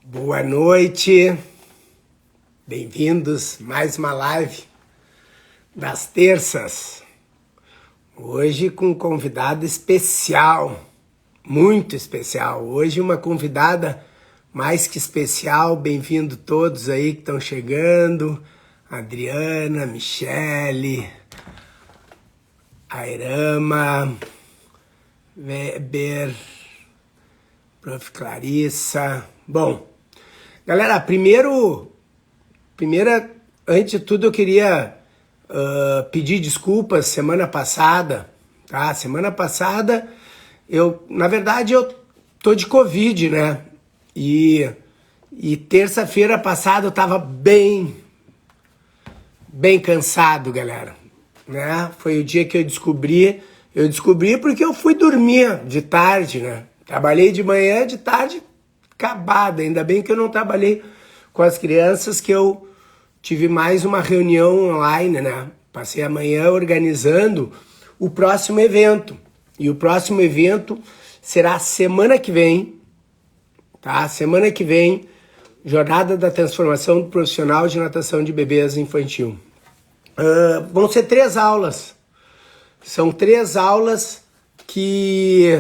Boa noite, bem-vindos a mais uma live das terças. Hoje com um convidado especial, muito especial. Hoje uma convidada mais que especial, bem-vindo todos aí que estão chegando. Adriana, Michele, Airama, Weber, Prof. Clarissa. Bom, galera, antes de tudo eu queria pedir desculpas semana passada, tá? Semana passada na verdade eu tô de Covid, né? E terça-feira passada eu tava bem cansado, galera, né? Foi o dia que eu descobri porque eu fui dormir de tarde, né? Trabalhei de manhã, de tarde acabada. Ainda bem que eu não trabalhei com as crianças, que eu tive mais uma reunião online, né? Passei a manhã organizando o próximo evento. E o próximo evento será semana que vem, tá? Semana que vem, Jornada da Transformação do Profissional de Natação de Bebês Infantil. Vão ser 3 aulas. São 3 aulas que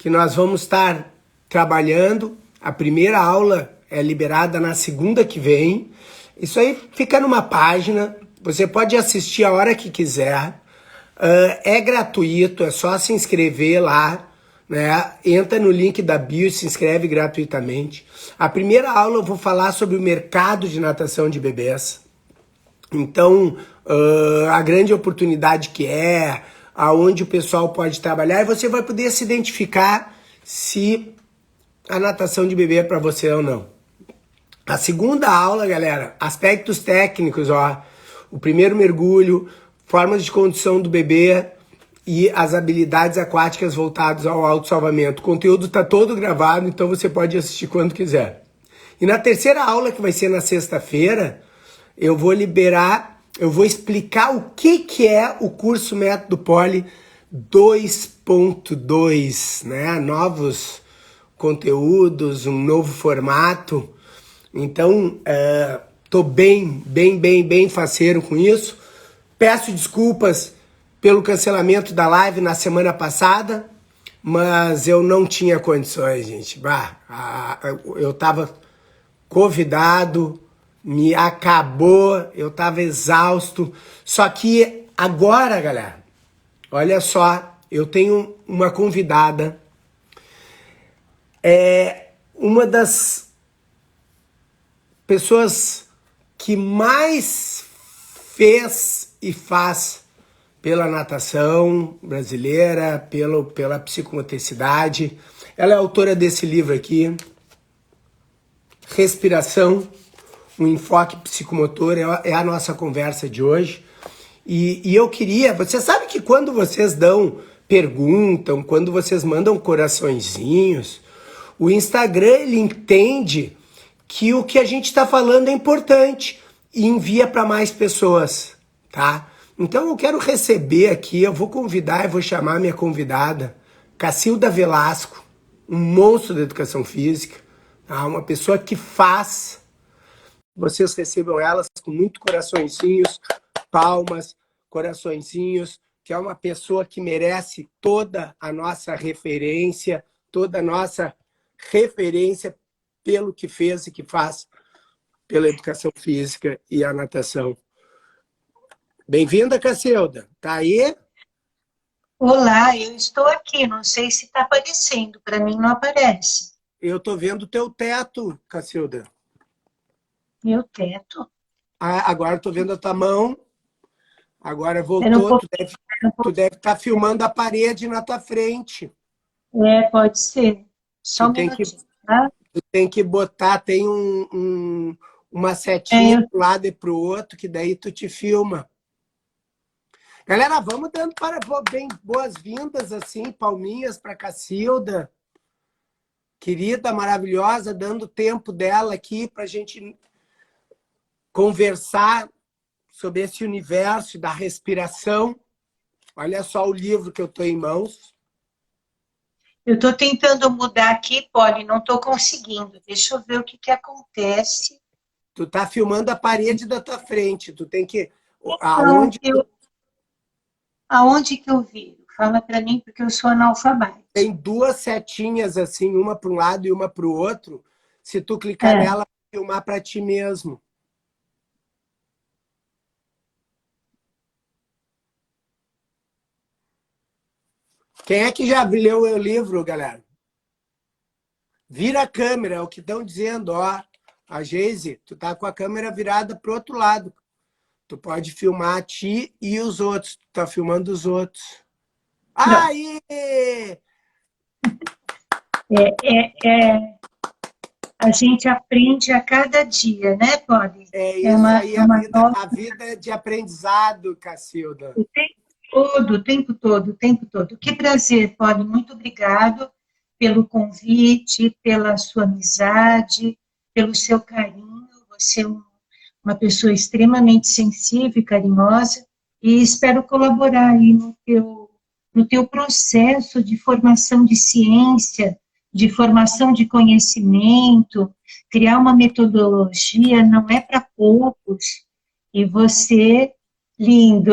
nós vamos estar trabalhando. A primeira aula é liberada na segunda que vem. Isso aí fica numa página, você pode assistir a hora que quiser. É gratuito, é só se inscrever lá, né? Entra no link da bio e se inscreve gratuitamente. A primeira aula eu vou falar sobre o mercado de natação de bebês. Então, a grande oportunidade que é, aonde o pessoal pode trabalhar, e você vai poder se identificar se a natação de bebê é para você ou não. A segunda aula, galera, aspectos técnicos, ó. O primeiro mergulho, formas de condução do bebê e as habilidades aquáticas voltadas ao autossalvamento. O conteúdo está todo gravado, então você pode assistir quando quiser. E na terceira aula, que vai ser na sexta-feira, eu vou explicar o que é o curso Método Poli 2.2, né? Novos conteúdos, um novo formato. Então, tô bem faceiro com isso. Peço desculpas pelo cancelamento da live na semana passada, mas eu não tinha condições, gente. Eu tava convidado, me acabou, eu tava exausto. Só que agora, galera, olha só, eu tenho uma convidada, uma das pessoas que mais fez e faz pela natação brasileira, pela psicomotricidade. Ela é autora desse livro aqui, Respiração, um enfoque psicomotor, é a nossa conversa de hoje. E eu queria, você sabe que quando vocês perguntam, quando vocês mandam coraçõezinhos, o Instagram, ele entende que o que a gente está falando é importante e envia para mais pessoas, tá? Então eu quero receber aqui, eu vou convidar, eu vou chamar minha convidada, Cacilda Velasco, um monstro da educação física, tá? Uma pessoa que faz. Vocês recebam elas com muito coraçõezinhos, palmas, coraçõezinhos, que é uma pessoa que merece toda a nossa referência pelo que fez e que faz pela educação física e a natação. Bem-vinda, Cacilda. Tá aí? Olá, eu estou aqui. Não sei se está aparecendo. Para mim não aparece. Eu tô vendo o teu teto, Cacilda. Meu teto. Agora tô vendo a tua mão. Agora Espera um voltou. pouco. Tu deve estar filmando a parede na tua frente. Pode ser. Só Tu um tem que, minutinho, tá? tu tem que botar, tem uma setinha Eu, para um lado e para o outro, que daí tu te filma. Galera, vamos dando bem boas-vindas, assim, palminhas para Cacilda, querida, maravilhosa, dando tempo dela aqui para a gente conversar sobre esse universo da respiração. Olha só o livro que eu estou em mãos. Eu estou tentando mudar aqui, Polly, não estou conseguindo. Deixa eu ver o que acontece. Tu tá filmando a parede da tua frente. Tu tem que... Então, Aonde aonde que eu viro? Fala para mim, porque eu sou analfabeta. tem duas setinhas assim, uma para um lado e uma para o outro, se tu clicar É. nela, vai filmar para ti mesmo. Quem é que já leu o livro, galera? Vira a câmera, é o que estão dizendo, ó. A Geise, tu tá com a câmera virada pro outro lado. Tu pode filmar a ti e os outros. Tu tá filmando os outros. Pronto. Aí! A gente aprende a cada dia, né, Polly? É É isso uma, aí, é uma nova. a vida é de aprendizado, Cacilda. O tempo todo, o tempo todo, o tempo todo. Que prazer, Polly. Muito obrigado pelo convite, pela sua amizade, pelo seu carinho. Você é uma pessoa extremamente sensível e carinhosa e espero colaborar aí no teu processo de formação de ciência, de formação de conhecimento, criar uma metodologia não é para poucos. E você, lindo,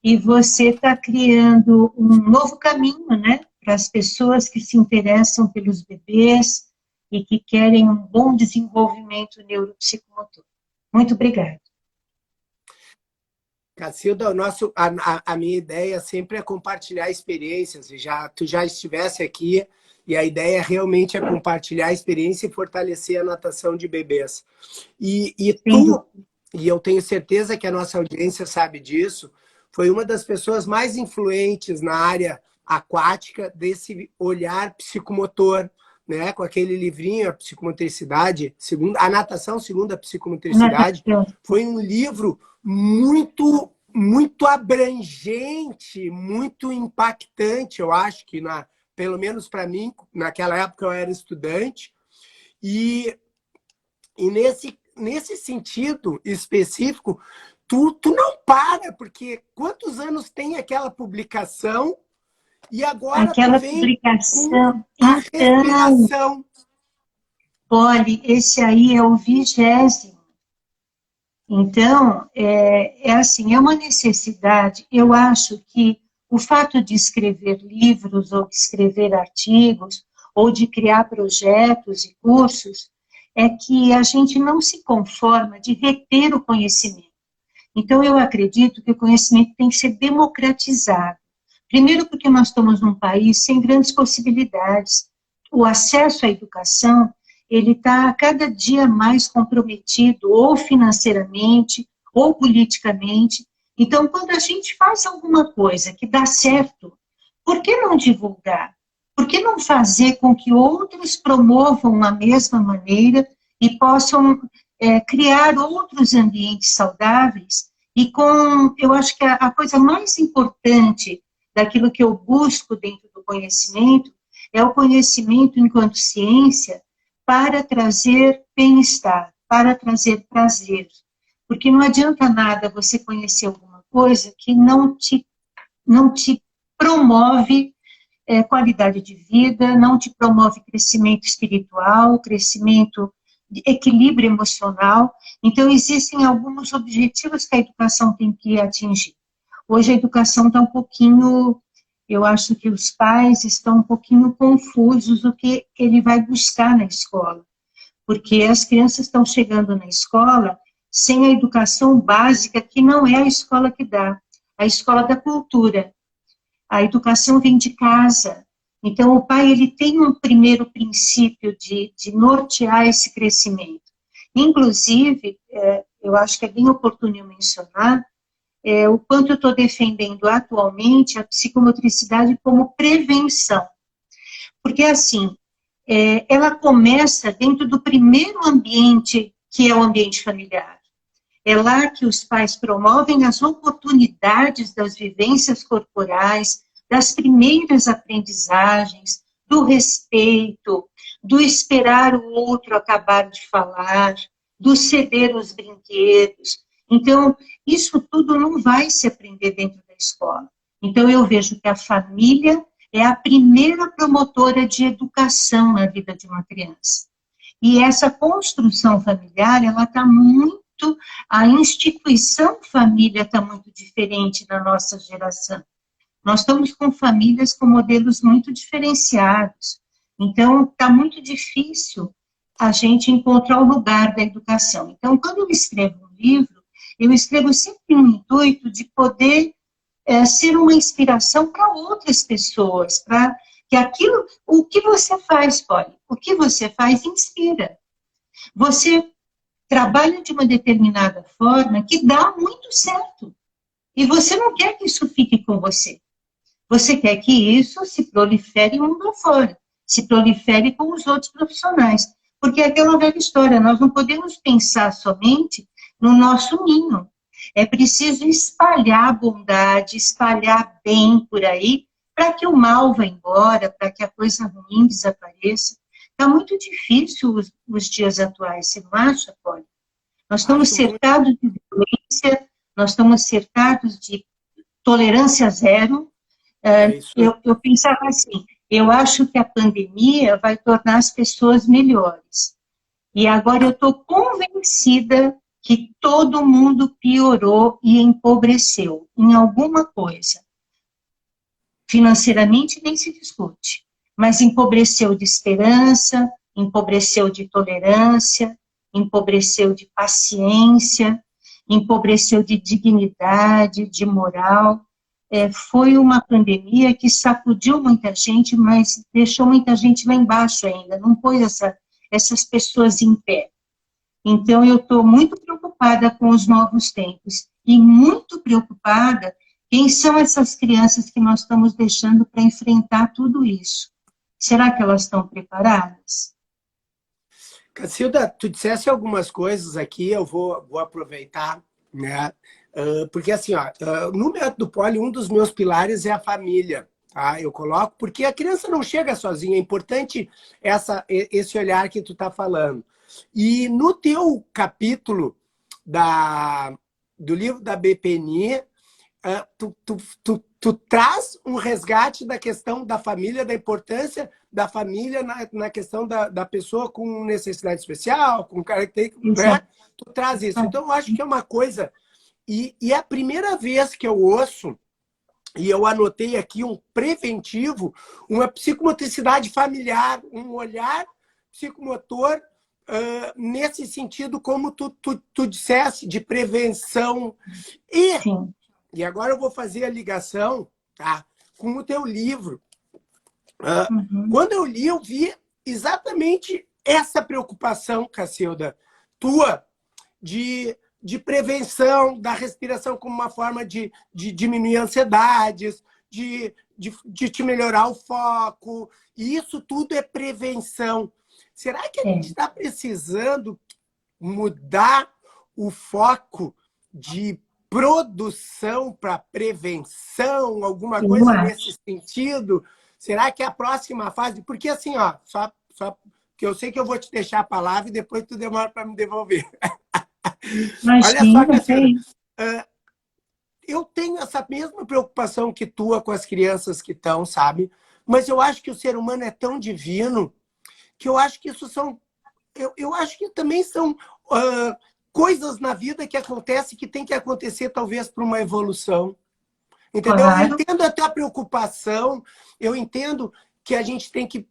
e você está criando um novo caminho, né, para as pessoas que se interessam pelos bebês e que querem um bom desenvolvimento neuropsicomotor. Muito obrigada. Cacilda, a minha ideia sempre é compartilhar experiências. Tu já estivesse aqui e a ideia realmente é compartilhar a experiência e fortalecer a natação de bebês. E eu tenho certeza que a nossa audiência sabe disso, foi uma das pessoas mais influentes na área aquática desse olhar psicomotor, né? Com aquele livrinho, A Psicomotricidade, a Natação Segundo a Psicomotricidade. Foi um livro muito abrangente, muito impactante, eu acho que, pelo menos para mim, naquela época eu era estudante, e nesse sentido específico, tu não para, porque quantos anos tem aquela publicação e agora tu Aquela vem com publicação, a então, respiração. Polly, esse aí é o 20º. Então, assim, é uma necessidade. Eu acho que o fato de escrever livros ou de escrever artigos ou de criar projetos e cursos é que a gente não se conforma de reter o conhecimento. Então, eu acredito que o conhecimento tem que ser democratizado. Primeiro porque nós estamos num país sem grandes possibilidades. O acesso à educação, ele está cada dia mais comprometido, ou financeiramente, ou politicamente. Então, quando a gente faz alguma coisa que dá certo, por que não divulgar? Por que não fazer com que outros promovam a mesma maneira e possam criar outros ambientes saudáveis? E eu acho que a coisa mais importante daquilo que eu busco dentro do conhecimento é o conhecimento enquanto ciência para trazer bem-estar, para trazer prazer. Porque não adianta nada você conhecer alguma coisa que não te promove qualidade de vida, não te promove crescimento espiritual, crescimento de equilíbrio emocional. Então, existem alguns objetivos que a educação tem que atingir. Hoje a educação está um pouquinho, eu acho que os pais estão um pouquinho confusos do que ele vai buscar na escola, porque as crianças estão chegando na escola sem a educação básica, que não é a escola que dá, a escola da cultura. A educação vem de casa. Então, o pai ele tem um primeiro princípio de nortear esse crescimento. Inclusive, eu acho que é bem oportuno eu mencionar, o quanto eu estou defendendo atualmente a psicomotricidade como prevenção. Porque, assim, ela começa dentro do primeiro ambiente, que é o ambiente familiar. É lá que os pais promovem as oportunidades das vivências corporais, das primeiras aprendizagens, do respeito, do esperar o outro acabar de falar, do ceder os brinquedos. Então, isso tudo não vai se aprender dentro da escola. Então, eu vejo que a família é a primeira promotora de educação na vida de uma criança. E essa construção familiar, ela está muito, a instituição família está muito diferente da nossa geração. Nós estamos com famílias com modelos muito diferenciados. Então, está muito difícil a gente encontrar o lugar da educação. Então, quando eu escrevo um livro, eu escrevo sempre no intuito de poder ser uma inspiração para outras pessoas, para que aquilo, o que você faz, Polly, o que você faz inspira. Você trabalha de uma determinada forma que dá muito certo. E você não quer que isso fique com você. Você quer que isso se prolifere mundo afora, se prolifere com os outros profissionais. Porque é aquela velha história, nós não podemos pensar somente no nosso ninho. É preciso espalhar a bondade, espalhar bem por aí, para que o mal vá embora, para que a coisa ruim desapareça. Está muito difícil os dias atuais, você não acha, Polly? Nós estamos cercados de violência, nós estamos cercados de tolerância zero. Eu pensava assim, eu acho que a pandemia vai tornar as pessoas melhores. E agora eu estou convencida que todo mundo piorou e empobreceu em alguma coisa. Financeiramente nem se discute, mas empobreceu de esperança, empobreceu de tolerância, empobreceu de paciência, empobreceu de dignidade, de moral. Foi uma pandemia que sacudiu muita gente, mas deixou muita gente lá embaixo ainda, não pôs essas pessoas em pé. Então, eu estou muito preocupada com os novos tempos e muito preocupada quem são essas crianças que nós estamos deixando para enfrentar tudo isso. Será que elas estão preparadas? Cacilda, tu disseste algumas coisas aqui, eu vou aproveitar, né? Porque assim, ó, no método Polly, um dos meus pilares é a família. Tá? Eu coloco, porque a criança não chega sozinha, é importante esse olhar que tu está falando. E no teu capítulo do livro da BPNI, tu traz um resgate da questão da família, da importância da família na questão da pessoa com necessidade especial, com características, né? Tu traz isso. Então, eu acho que é uma coisa... E é a primeira vez que eu ouço, e eu anotei aqui um preventivo, uma psicomotricidade familiar, um olhar psicomotor nesse sentido, como tu dissesse, de prevenção. E agora eu vou fazer a ligação, tá, com o teu livro. Quando eu li, eu vi exatamente essa preocupação, Cacilda, tua, de prevenção da respiração como uma forma de diminuir ansiedades, de te melhorar o foco. E isso tudo é prevenção. Será que a gente está precisando mudar o foco de produção para prevenção, alguma coisa nesse sentido? Será que é a próxima fase? Porque assim, ó, só que eu sei que eu vou te deixar a palavra e depois tu demora para me devolver. Olha só, Cacilda, eu tenho essa mesma preocupação que tua com as crianças que estão, sabe? Mas eu acho que o ser humano é tão divino que eu acho que isso são... Eu acho que também são coisas na vida que acontecem que tem que acontecer talvez para uma evolução. Entendeu? Claro. Eu entendo a tua preocupação, eu entendo que a gente tem que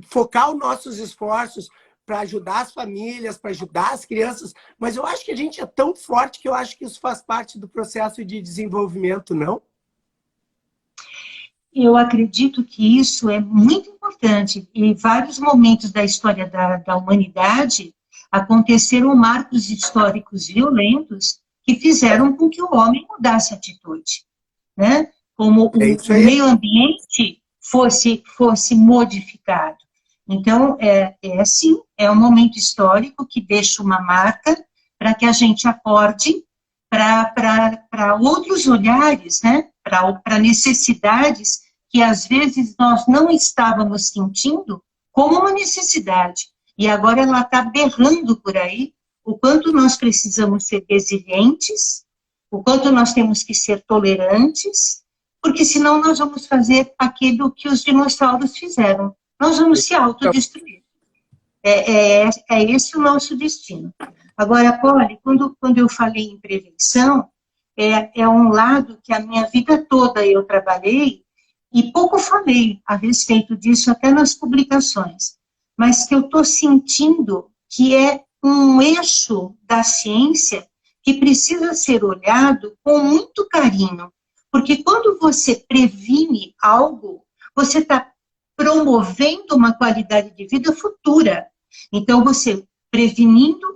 focar os nossos esforços para ajudar as famílias, para ajudar as crianças, mas eu acho que a gente é tão forte que eu acho que isso faz parte do processo de desenvolvimento, não? Eu acredito que isso é muito importante. Em vários momentos da história da humanidade, aconteceram marcos históricos violentos que fizeram com que o homem mudasse a atitude, né? Como o meio ambiente fosse modificado. Então, sim, é um momento histórico que deixa uma marca para que a gente acorde para outros olhares, né? Para necessidades que às vezes nós não estávamos sentindo como uma necessidade. E agora ela está berrando por aí o quanto nós precisamos ser resilientes, o quanto nós temos que ser tolerantes, porque senão nós vamos fazer aquilo que os dinossauros fizeram. Nós vamos se autodestruir. É esse o nosso destino. Agora, Polly, quando eu falei em prevenção, é um lado que a minha vida toda eu trabalhei e pouco falei a respeito disso, até nas publicações, mas que eu estou sentindo que é um eixo da ciência que precisa ser olhado com muito carinho, porque quando você previne algo, você está promovendo uma qualidade de vida futura. Então, você prevenindo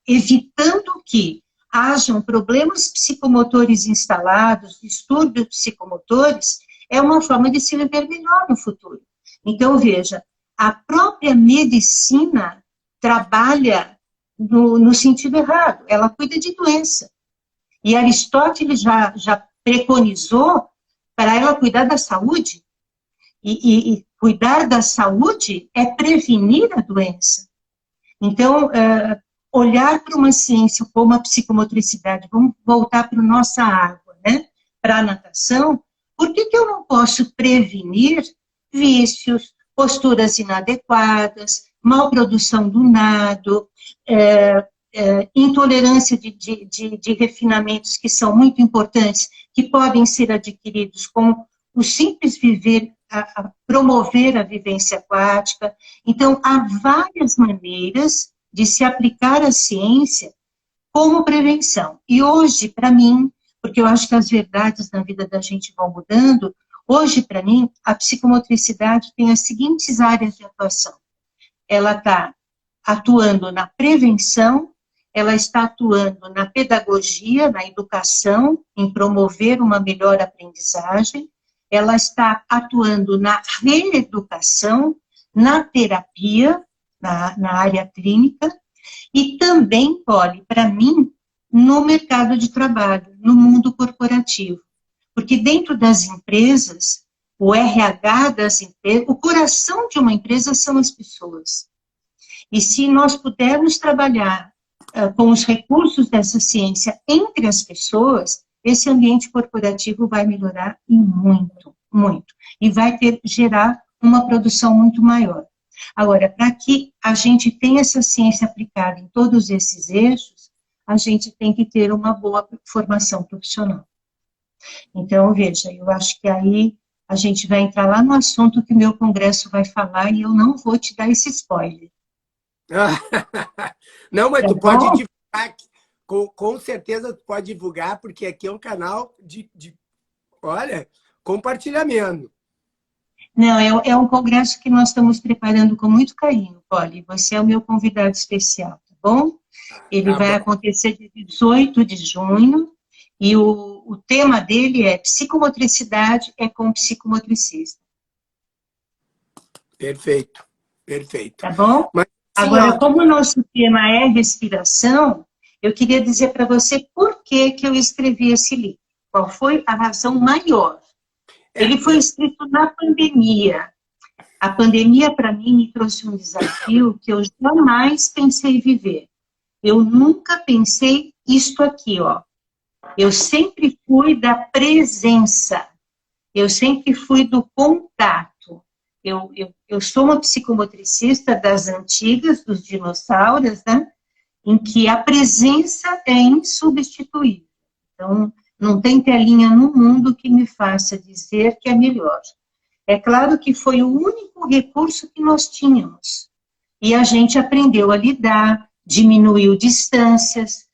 evitando que hajam problemas psicomotores instalados, distúrbios psicomotores, é uma forma de se viver melhor no futuro. Então, veja, a própria medicina trabalha no sentido errado, ela cuida de doença. E Aristóteles já preconizou para ela cuidar da saúde, e cuidar da saúde é prevenir a doença. Então, olhar para uma ciência como a psicomotricidade, vamos voltar para a nossa água, né? Para a natação, por que eu não posso prevenir vícios, posturas inadequadas, malprodução do nado, intolerância de refinamentos que são muito importantes, que podem ser adquiridos com o simples viver, a promover a vivência aquática. Então, há várias maneiras de se aplicar a ciência como prevenção. E hoje, para mim, porque eu acho que as verdades na vida da gente vão mudando, hoje, para mim, a psicomotricidade tem as seguintes áreas de atuação. Ela está atuando na prevenção, ela está atuando na pedagogia, na educação, em promover uma melhor aprendizagem, ela está atuando na reeducação, na terapia, na área clínica, e também, Polly, para mim, no mercado de trabalho, no mundo corporativo. Porque dentro das empresas, o RH das empresas, o coração de uma empresa são as pessoas. E se nós pudermos trabalhar com os recursos dessa ciência entre as pessoas, esse ambiente corporativo vai melhorar e muito, muito. E vai gerar uma produção muito maior. Agora, para que a gente tenha essa ciência aplicada em todos esses eixos, a gente tem que ter uma boa formação profissional. Então, veja, eu acho que aí a gente vai entrar lá no assunto que o meu congresso vai falar e eu não vou te dar esse spoiler. Não, mas tu pode divulgar, com certeza tu pode divulgar, porque aqui é um canal olha, compartilhamento. Não, é um congresso que nós estamos preparando com muito carinho, Polly. Você é o meu convidado especial, tá bom? Ele vai acontecer de 18 de junho, e o tema dele é psicomotricidade com psicomotricista. Perfeito, perfeito. Tá bom? Mas, agora, como o nosso tema é respiração, eu queria dizer para você por que eu escrevi esse livro. Qual foi a razão maior? Ele foi escrito na pandemia. A pandemia, para mim, me trouxe um desafio que eu jamais pensei viver. Eu nunca pensei isto aqui, ó. Eu sempre fui da presença. Eu sempre fui do contato. Eu sou uma psicomotricista das antigas, dos dinossauros, né? Em que a presença é insubstituível. Então, não tem telinha no mundo que me faça dizer que é melhor. É claro que foi o único recurso que nós tínhamos. E a gente aprendeu a lidar, diminuiu distâncias,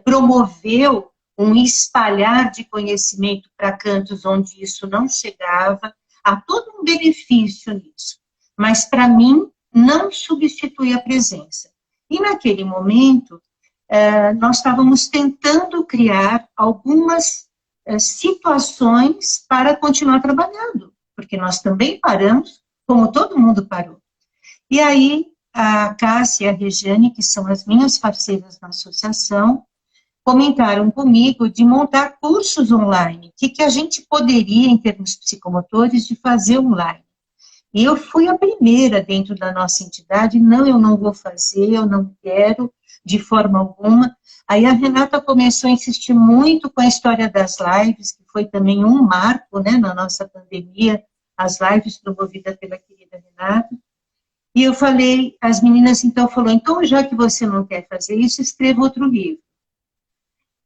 promoveu um espalhar de conhecimento para cantos onde isso não chegava. Há todo um benefício nisso. Mas, para mim, não substitui a presença. E, naquele momento, nós estávamos tentando criar algumas situações para continuar trabalhando, porque nós também paramos, como todo mundo parou. E aí, a Cássia e a Regiane, que são as minhas parceiras na associação, comentaram comigo de montar cursos online, o que a gente poderia, em termos psicomotores, de fazer online. E eu fui a primeira dentro da nossa entidade, não, eu não vou fazer, eu não quero, de forma alguma. Aí a Renata começou a insistir muito com a história das lives, que foi também um marco, né, na nossa pandemia, as lives promovidas pela querida Renata. E eu falei, as meninas então falaram, então já que você não quer fazer isso, escreva outro livro.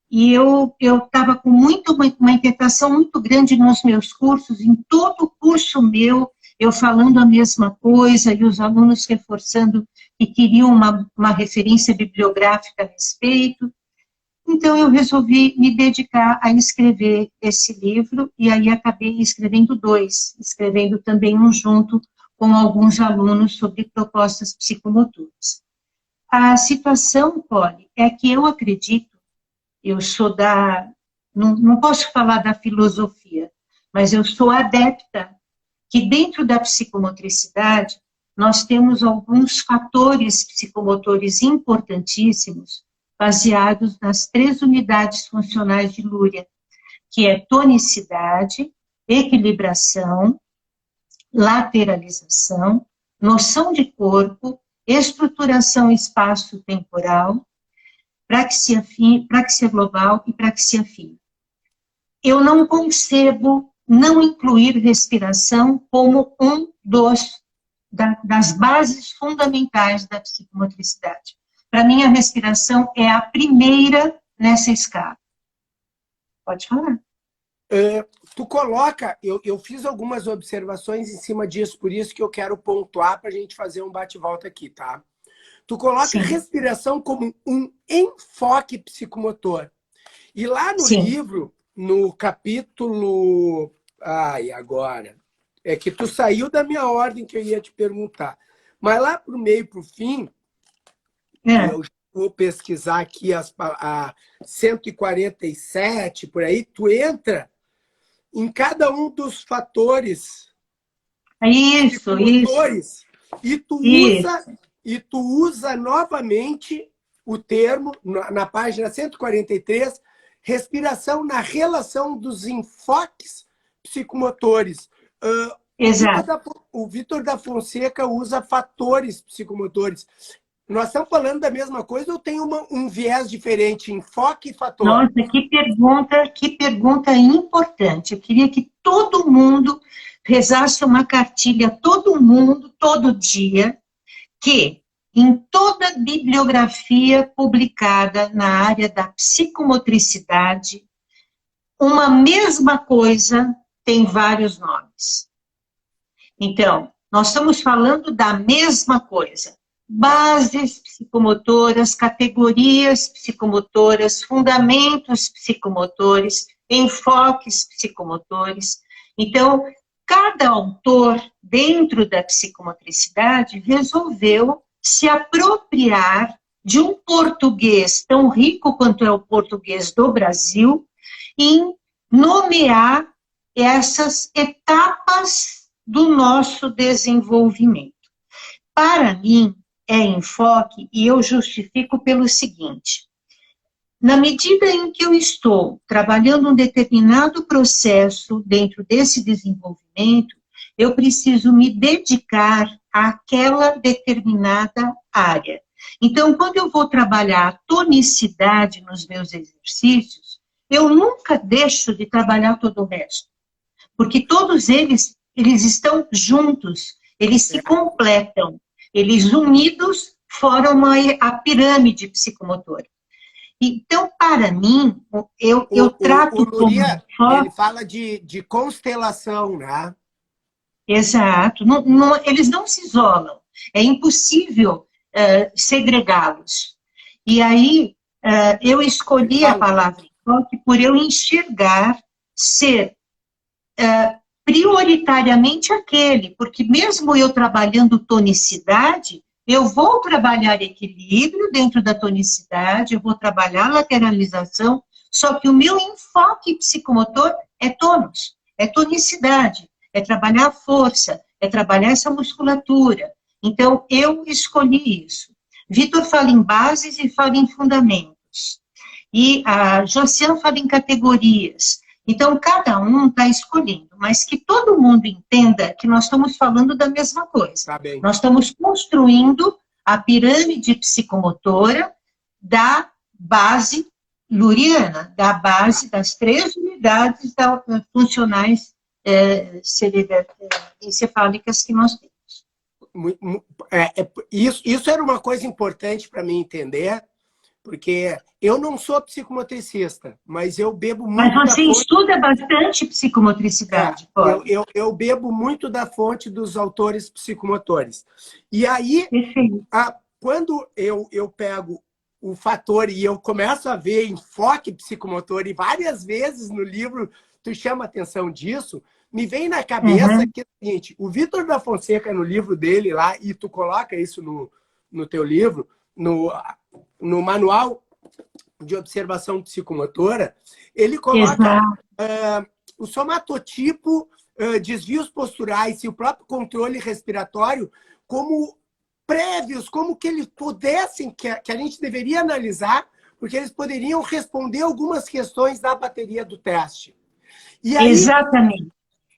E eu estava com uma inquietação muito grande nos meus cursos, em todo curso meu, eu falando a mesma coisa, e os alunos reforçando que queriam uma referência bibliográfica a respeito. Então, eu resolvi me dedicar a escrever esse livro, e aí acabei escrevendo 2, escrevendo também um junto com alguns alunos sobre propostas psicomotoras. A situação, Polly, é que eu acredito, eu sou não posso falar da filosofia, mas eu sou adepta que dentro da psicomotricidade nós temos alguns fatores psicomotores importantíssimos baseados nas 3 unidades funcionais de Luria, que é tonicidade, equilibração, lateralização, noção de corpo, estruturação espaço-temporal, praxia global e praxia fina. Eu não concebo não incluir respiração como das bases fundamentais da psicomotricidade. Para mim, a respiração é a primeira nessa escala. Pode falar. Tu coloca, eu fiz algumas observações em cima disso, por isso que eu quero pontuar para a gente fazer um bate-volta aqui, tá? Tu coloca a respiração como um enfoque psicomotor. E lá no livro, no capítulo... Ai, agora... É que tu saiu da minha ordem que eu ia te perguntar. Mas lá pro meio, pro fim, eu vou pesquisar aqui a 147, por aí, tu entra em cada um dos fatores psicomotores e tu usa novamente o termo, na página 143, respiração na relação dos enfoques psicomotores. O Vitor da Fonseca usa fatores psicomotores. Nós estamos falando da mesma coisa ou tem um viés diferente, enfoque e fator? Nossa, que pergunta importante. Eu queria que todo mundo rezasse uma cartilha, todo mundo, todo dia, que em toda bibliografia publicada na área da psicomotricidade, uma mesma coisa tem vários nomes. Então, nós estamos falando da mesma coisa. Bases psicomotoras, categorias psicomotoras, fundamentos psicomotores, enfoques psicomotores. Então, cada autor, dentro da psicomotricidade, resolveu se apropriar de um português tão rico quanto é o português do Brasil em nomear essas etapas do nosso desenvolvimento. Para mim, é enfoque, e eu justifico pelo seguinte: na medida em que eu estou trabalhando um determinado processo dentro desse desenvolvimento, eu preciso me dedicar àquela determinada área. Então, quando eu vou trabalhar a tonicidade nos meus exercícios, eu nunca deixo de trabalhar todo o resto, porque todos eles estão juntos, eles se completam, eles unidos formam a pirâmide psicomotora. Então, para mim, eu trato o Luria, ele fala de constelação, né? Exato. Eles não se isolam. É impossível segregá-los. E aí, eu escolhi a palavra enfoque por eu enxergar ser prioritariamente aquele, porque mesmo eu trabalhando tonicidade, eu vou trabalhar equilíbrio dentro da tonicidade, eu vou trabalhar lateralização, só que o meu enfoque psicomotor é tônus, é tonicidade, é trabalhar a força, é trabalhar essa musculatura. Então, eu escolhi isso. Vitor fala em bases e fala em fundamentos. E a Josiane fala em categorias. Então, cada um está escolhendo, mas que todo mundo entenda que nós estamos falando da mesma coisa. Tá bem. Nós estamos construindo a pirâmide psicomotora da base luriana, da base das 3 unidades funcionais encefálicas que nós temos. Isso era uma coisa importante para mim entender, porque eu não sou psicomotricista, mas eu bebo muito. Mas você estuda bastante psicomotricidade, pode? Eu bebo muito da fonte dos autores psicomotores. E aí, quando eu pego o fator e eu começo a ver enfoque psicomotor, e várias vezes no livro tu chama atenção disso, me vem na cabeça que é o seguinte: o Vitor da Fonseca, no livro dele lá, e tu coloca isso no teu livro, no Manual de Observação Psicomotora, ele coloca o somatotipo, desvios posturais e o próprio controle respiratório como prévios, como que eles pudessem, que a gente deveria analisar, porque eles poderiam responder algumas questões da bateria do teste. E aí, exatamente.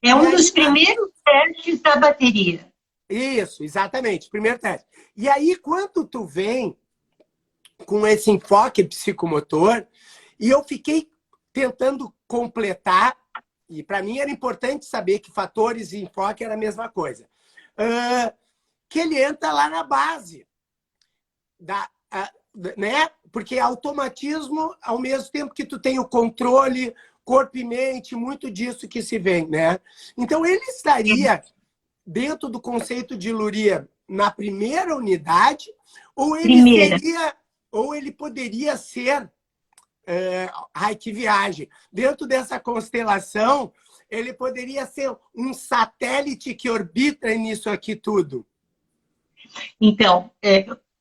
É um dos primeiros testes da bateria. Isso, exatamente, primeiro teste. E aí, quando tu vem com esse enfoque psicomotor, e eu fiquei tentando completar, e para mim era importante saber que fatores e enfoque era a mesma coisa, que ele entra lá na base, né? Porque automatismo, ao mesmo tempo que tu tem o controle, corpo e mente, muito disso que se vem, né? Então, ele estaria dentro do conceito de Luria na primeira unidade, ou ele poderia ser, ai, que viagem, dentro dessa constelação, ele poderia ser um satélite que orbita nisso aqui tudo. Então,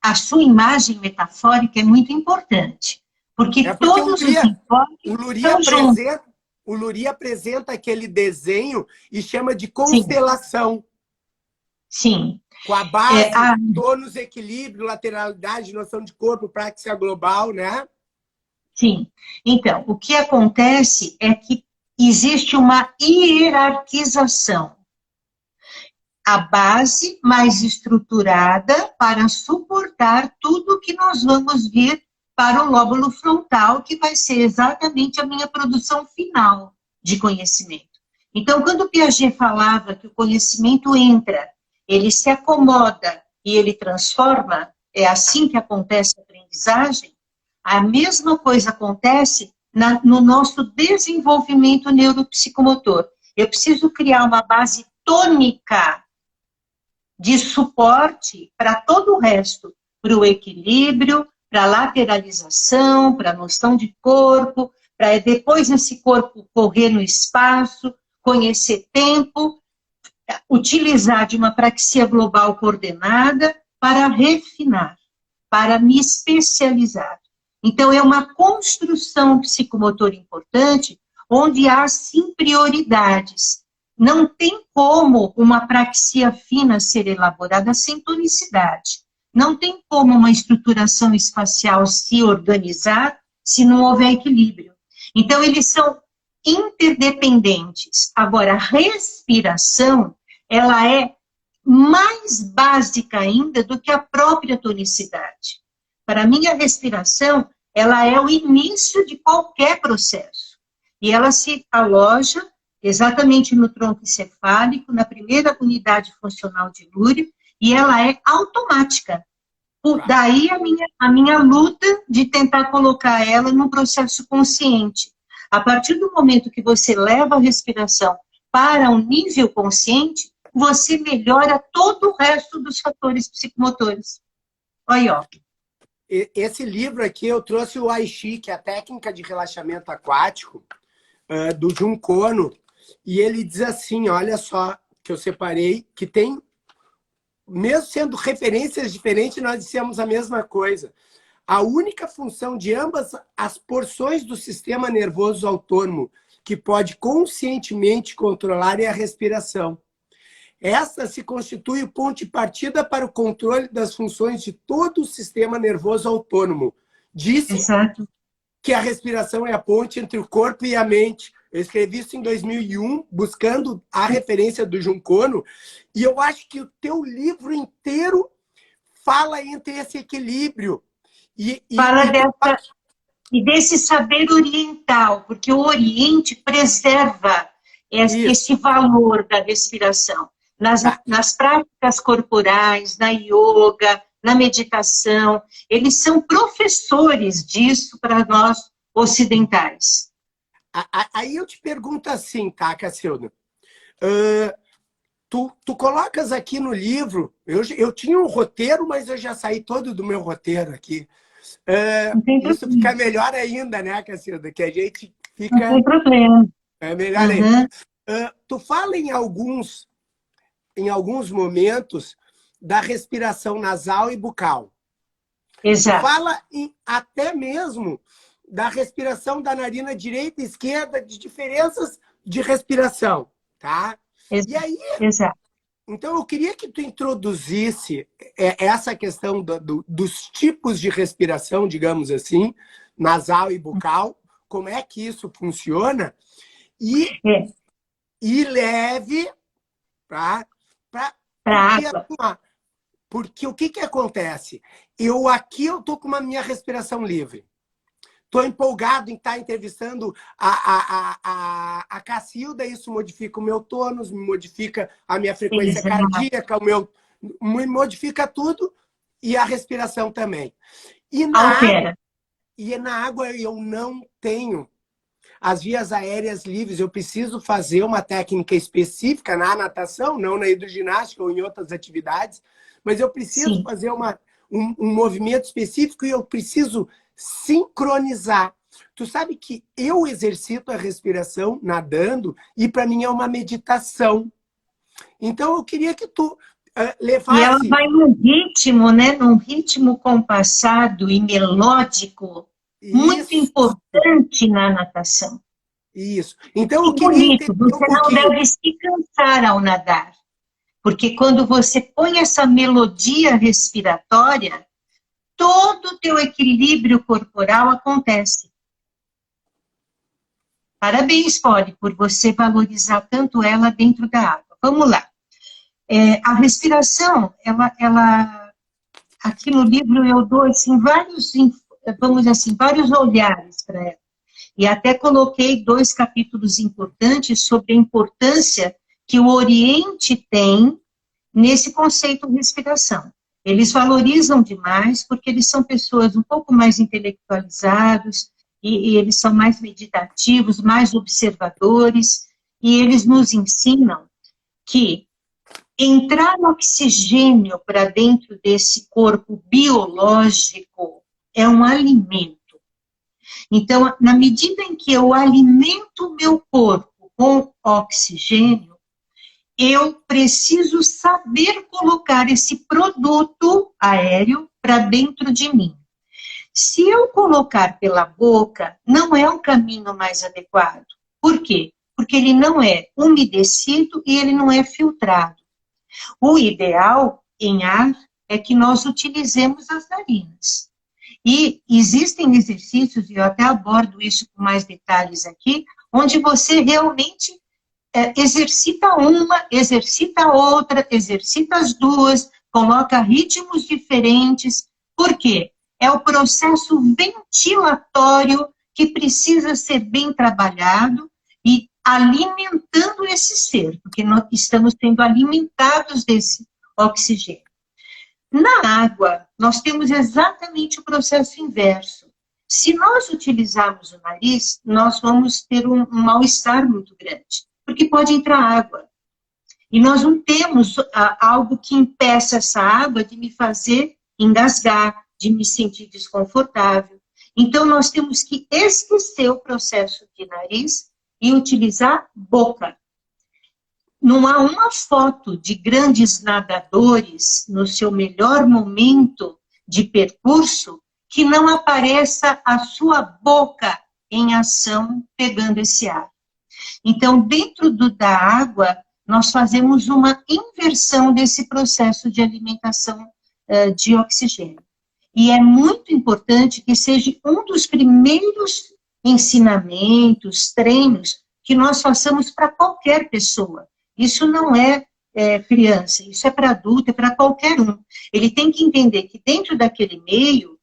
a sua imagem metafórica é muito importante, porque todos os enfoques estão juntos. O Luria apresenta aquele desenho e chama de constelação. Sim. Com a base, tônus, equilíbrio, lateralidade, noção de corpo, praxia global, né? Sim. Então, o que acontece é que existe uma hierarquização. A base mais estruturada para suportar tudo que nós vamos vir para o lóbulo frontal, que vai ser exatamente a minha produção final de conhecimento. Então, quando Piaget falava que o conhecimento entra, ele se acomoda e ele transforma, é assim que acontece a aprendizagem, a mesma coisa acontece no nosso desenvolvimento neuropsicomotor. Eu preciso criar uma base tônica de suporte para todo o resto, para o equilíbrio, para a lateralização, para a noção de corpo, para depois esse corpo correr no espaço, conhecer tempo, utilizar de uma praxia global coordenada para refinar, para me especializar. Então, é uma construção psicomotora importante, onde há, sim, prioridades. Não tem como uma praxia fina ser elaborada sem tonicidade. Não tem como uma estruturação espacial se organizar se não houver equilíbrio. Então, eles são interdependentes. Agora, a respiração, ela é mais básica ainda do que a própria tonicidade. Para mim, a respiração, ela é o início de qualquer processo. E ela se aloja exatamente no tronco encefálico, na primeira unidade funcional de Lúria, e ela é automática. Daí a minha luta de tentar colocar ela num processo consciente. A partir do momento que você leva a respiração para um nível consciente, você melhora todo o resto dos fatores psicomotores. Olha, ó. Esse livro aqui, eu trouxe o Aichi, que é a técnica de relaxamento aquático, do Junko Ono, e ele diz assim, olha só, que eu separei, que tem, mesmo sendo referências diferentes, nós dissemos a mesma coisa. A única função de ambas as porções do sistema nervoso autônomo que pode conscientemente controlar é a respiração. Essa se constitui o ponto de partida para o controle das funções de todo o sistema nervoso autônomo. Disse que a respiração é a ponte entre o corpo e a mente. Eu escrevi isso em 2001, buscando a referência do Junko Ono, e eu acho que o teu livro inteiro fala entre esse equilíbrio. Fala dessa, e desse saber oriental, porque o Oriente preserva esse valor da respiração. Nas práticas corporais, na yoga, na meditação, eles são professores disso para nós ocidentais. Aí eu te pergunto assim, tá, Cacilda? Tu colocas aqui no livro, eu tinha um roteiro, mas eu já saí todo do meu roteiro aqui. Isso fica melhor ainda, né, Cacilda? Que a gente fica... Não tem problema. É melhor ainda. Tu fala em alguns momentos da respiração nasal e bucal. Exato. Tu fala até mesmo da respiração da narina direita e esquerda, de diferenças de respiração, tá? Exato. E aí, exato. Então eu queria que tu introduzisse essa questão dos tipos de respiração, digamos assim, nasal e bucal, como é que isso funciona, e leve para água. Porque o que acontece? Aqui eu tô com uma minha respiração livre. Estou empolgado em estar entrevistando a Cacilda, isso modifica o meu tônus, me modifica a minha frequência cardíaca, me modifica tudo, e a respiração também. E na água eu não tenho as vias aéreas livres, eu preciso fazer uma técnica específica na natação, não na hidroginástica ou em outras atividades, mas eu preciso fazer um movimento específico e eu preciso sincronizar. Tu sabe que eu exercito a respiração nadando e para mim é uma meditação. Então eu queria que tu levasse... E ela vai num ritmo, né? Num ritmo compassado e melódico, muito importante na natação. Isso. Então eu queria entender você não deve se cansar ao nadar, porque quando você põe essa melodia respiratória, todo o teu equilíbrio corporal acontece. Parabéns, Polly, por você valorizar tanto ela dentro da água. Vamos lá. A respiração, ela aqui no livro eu dou assim, vários olhares para ela. E até coloquei 2 capítulos importantes sobre a importância que o Oriente tem nesse conceito de respiração. Eles valorizam demais porque eles são pessoas um pouco mais intelectualizados e eles são mais meditativos, mais observadores, e eles nos ensinam que entrar oxigênio para dentro desse corpo biológico é um alimento. Então, na medida em que eu alimento o meu corpo com oxigênio, eu preciso saber colocar esse produto aéreo para dentro de mim. Se eu colocar pela boca, não é o caminho mais adequado. Por quê? Porque ele não é umedecido e ele não é filtrado. O ideal em ar é que nós utilizemos as narinas. E existem exercícios, e eu até abordo isso com mais detalhes aqui, onde você realmente exercita uma, exercita a outra, exercita as duas, coloca ritmos diferentes. Por quê? É o processo ventilatório que precisa ser bem trabalhado e alimentando esse ser, porque nós estamos sendo alimentados desse oxigênio. Na água, nós temos exatamente o processo inverso. Se nós utilizarmos o nariz, nós vamos ter um mal-estar muito grande, porque pode entrar água. E nós não temos algo que impeça essa água de me fazer engasgar, de me sentir desconfortável. Então, nós temos que esquecer o processo de nariz e utilizar boca. Não há uma foto de grandes nadadores no seu melhor momento de percurso que não apareça a sua boca em ação pegando esse ar. Então, dentro da água, nós fazemos uma inversão desse processo de alimentação de oxigênio. E é muito importante que seja um dos primeiros ensinamentos, treinos, que nós façamos para qualquer pessoa. Isso não é criança, isso é para adulto, é para qualquer um. Ele tem que entender que dentro daquele meio,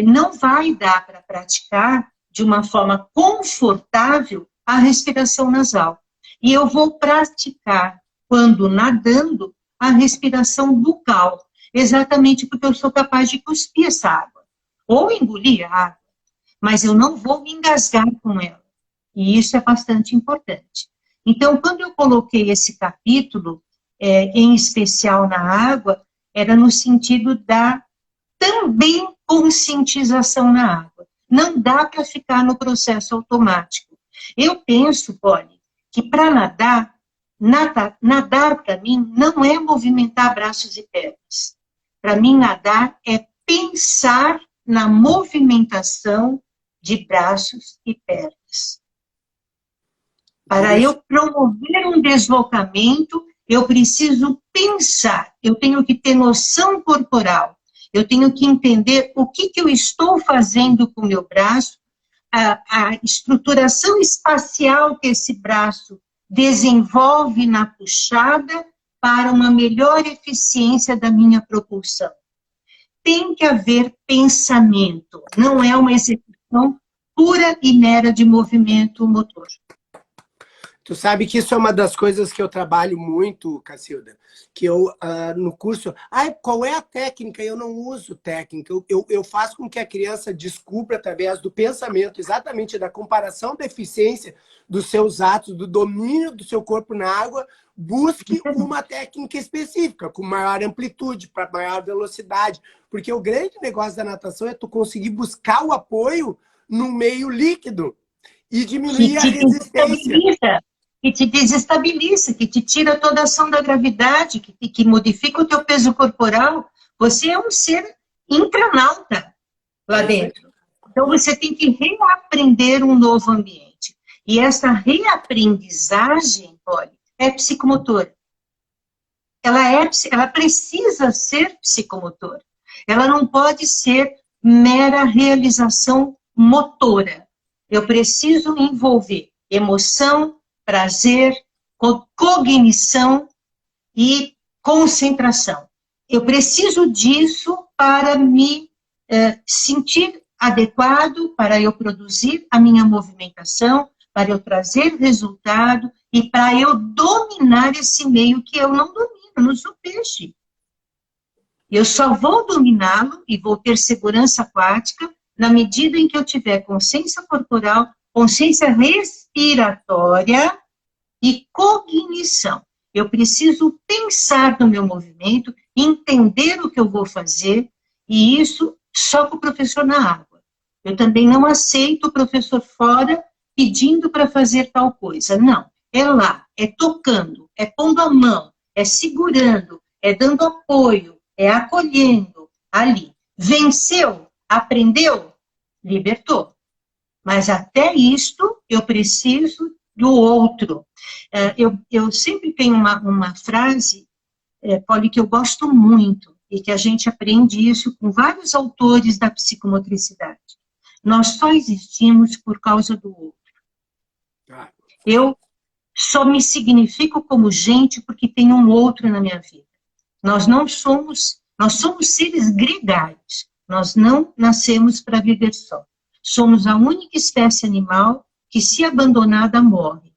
não vai dar para praticar de uma forma confortável a respiração nasal. E eu vou praticar, quando nadando, a respiração bucal, exatamente porque eu sou capaz de cuspir essa água, ou engolir a água, mas eu não vou me engasgar com ela. E isso é bastante importante. Então, quando eu coloquei esse capítulo, em especial na água, era no sentido da também conscientização na água. Não dá para ficar no processo automático. Eu penso, Polly, que para nadar para mim não é movimentar braços e pernas. Para mim, nadar é pensar na movimentação de braços e pernas. Para eu promover um deslocamento, eu preciso pensar, eu tenho que ter noção corporal, eu tenho que entender o que eu estou fazendo com o meu braço, a estruturação espacial que esse braço desenvolve na puxada para uma melhor eficiência da minha propulsão. Tem que haver pensamento, não é uma execução pura e mera de movimento motor. Tu sabe que isso é uma das coisas que eu trabalho muito, Cacilda, que eu, no curso, qual é a técnica? Eu não uso técnica, eu faço com que a criança descubra, através do pensamento, exatamente da comparação da eficiência dos seus atos, do domínio do seu corpo na água, busque uma técnica específica, com maior amplitude, para maior velocidade, porque o grande negócio da natação é tu conseguir buscar o apoio no meio líquido e diminuir a resistência. Que te desestabiliza, que te tira toda a ação da gravidade, que modifica o teu peso corporal. Você é um ser intranauta lá dentro. Então, você tem que reaprender um novo ambiente. E essa reaprendizagem, Polly, é psicomotora. Ela precisa ser psicomotora. Ela não pode ser mera realização motora. Eu preciso envolver emoção, prazer, cognição e concentração. Eu preciso disso para me sentir adequado, para eu produzir a minha movimentação, para eu trazer resultado e para eu dominar esse meio que eu não domino, eu não sou peixe. Eu só vou dominá-lo e vou ter segurança aquática na medida em que eu tiver consciência corporal, consciência respiratória e cognição. Eu preciso pensar no meu movimento, entender o que eu vou fazer, e isso só com o professor na água. Eu também não aceito o professor fora pedindo para fazer tal coisa. Não, é lá, é tocando, é pondo a mão, é segurando, é dando apoio, é acolhendo, ali. Venceu, aprendeu, libertou. Mas até isto, eu preciso do outro. Eu sempre tenho uma frase, Polly, que eu gosto muito, e que a gente aprende isso com vários autores da psicomotricidade. Nós só existimos por causa do outro. Eu só me significo como gente porque tem um outro na minha vida. Nós somos seres gregários. Nós não nascemos para viver só. Somos a única espécie animal que, se abandonada, morre.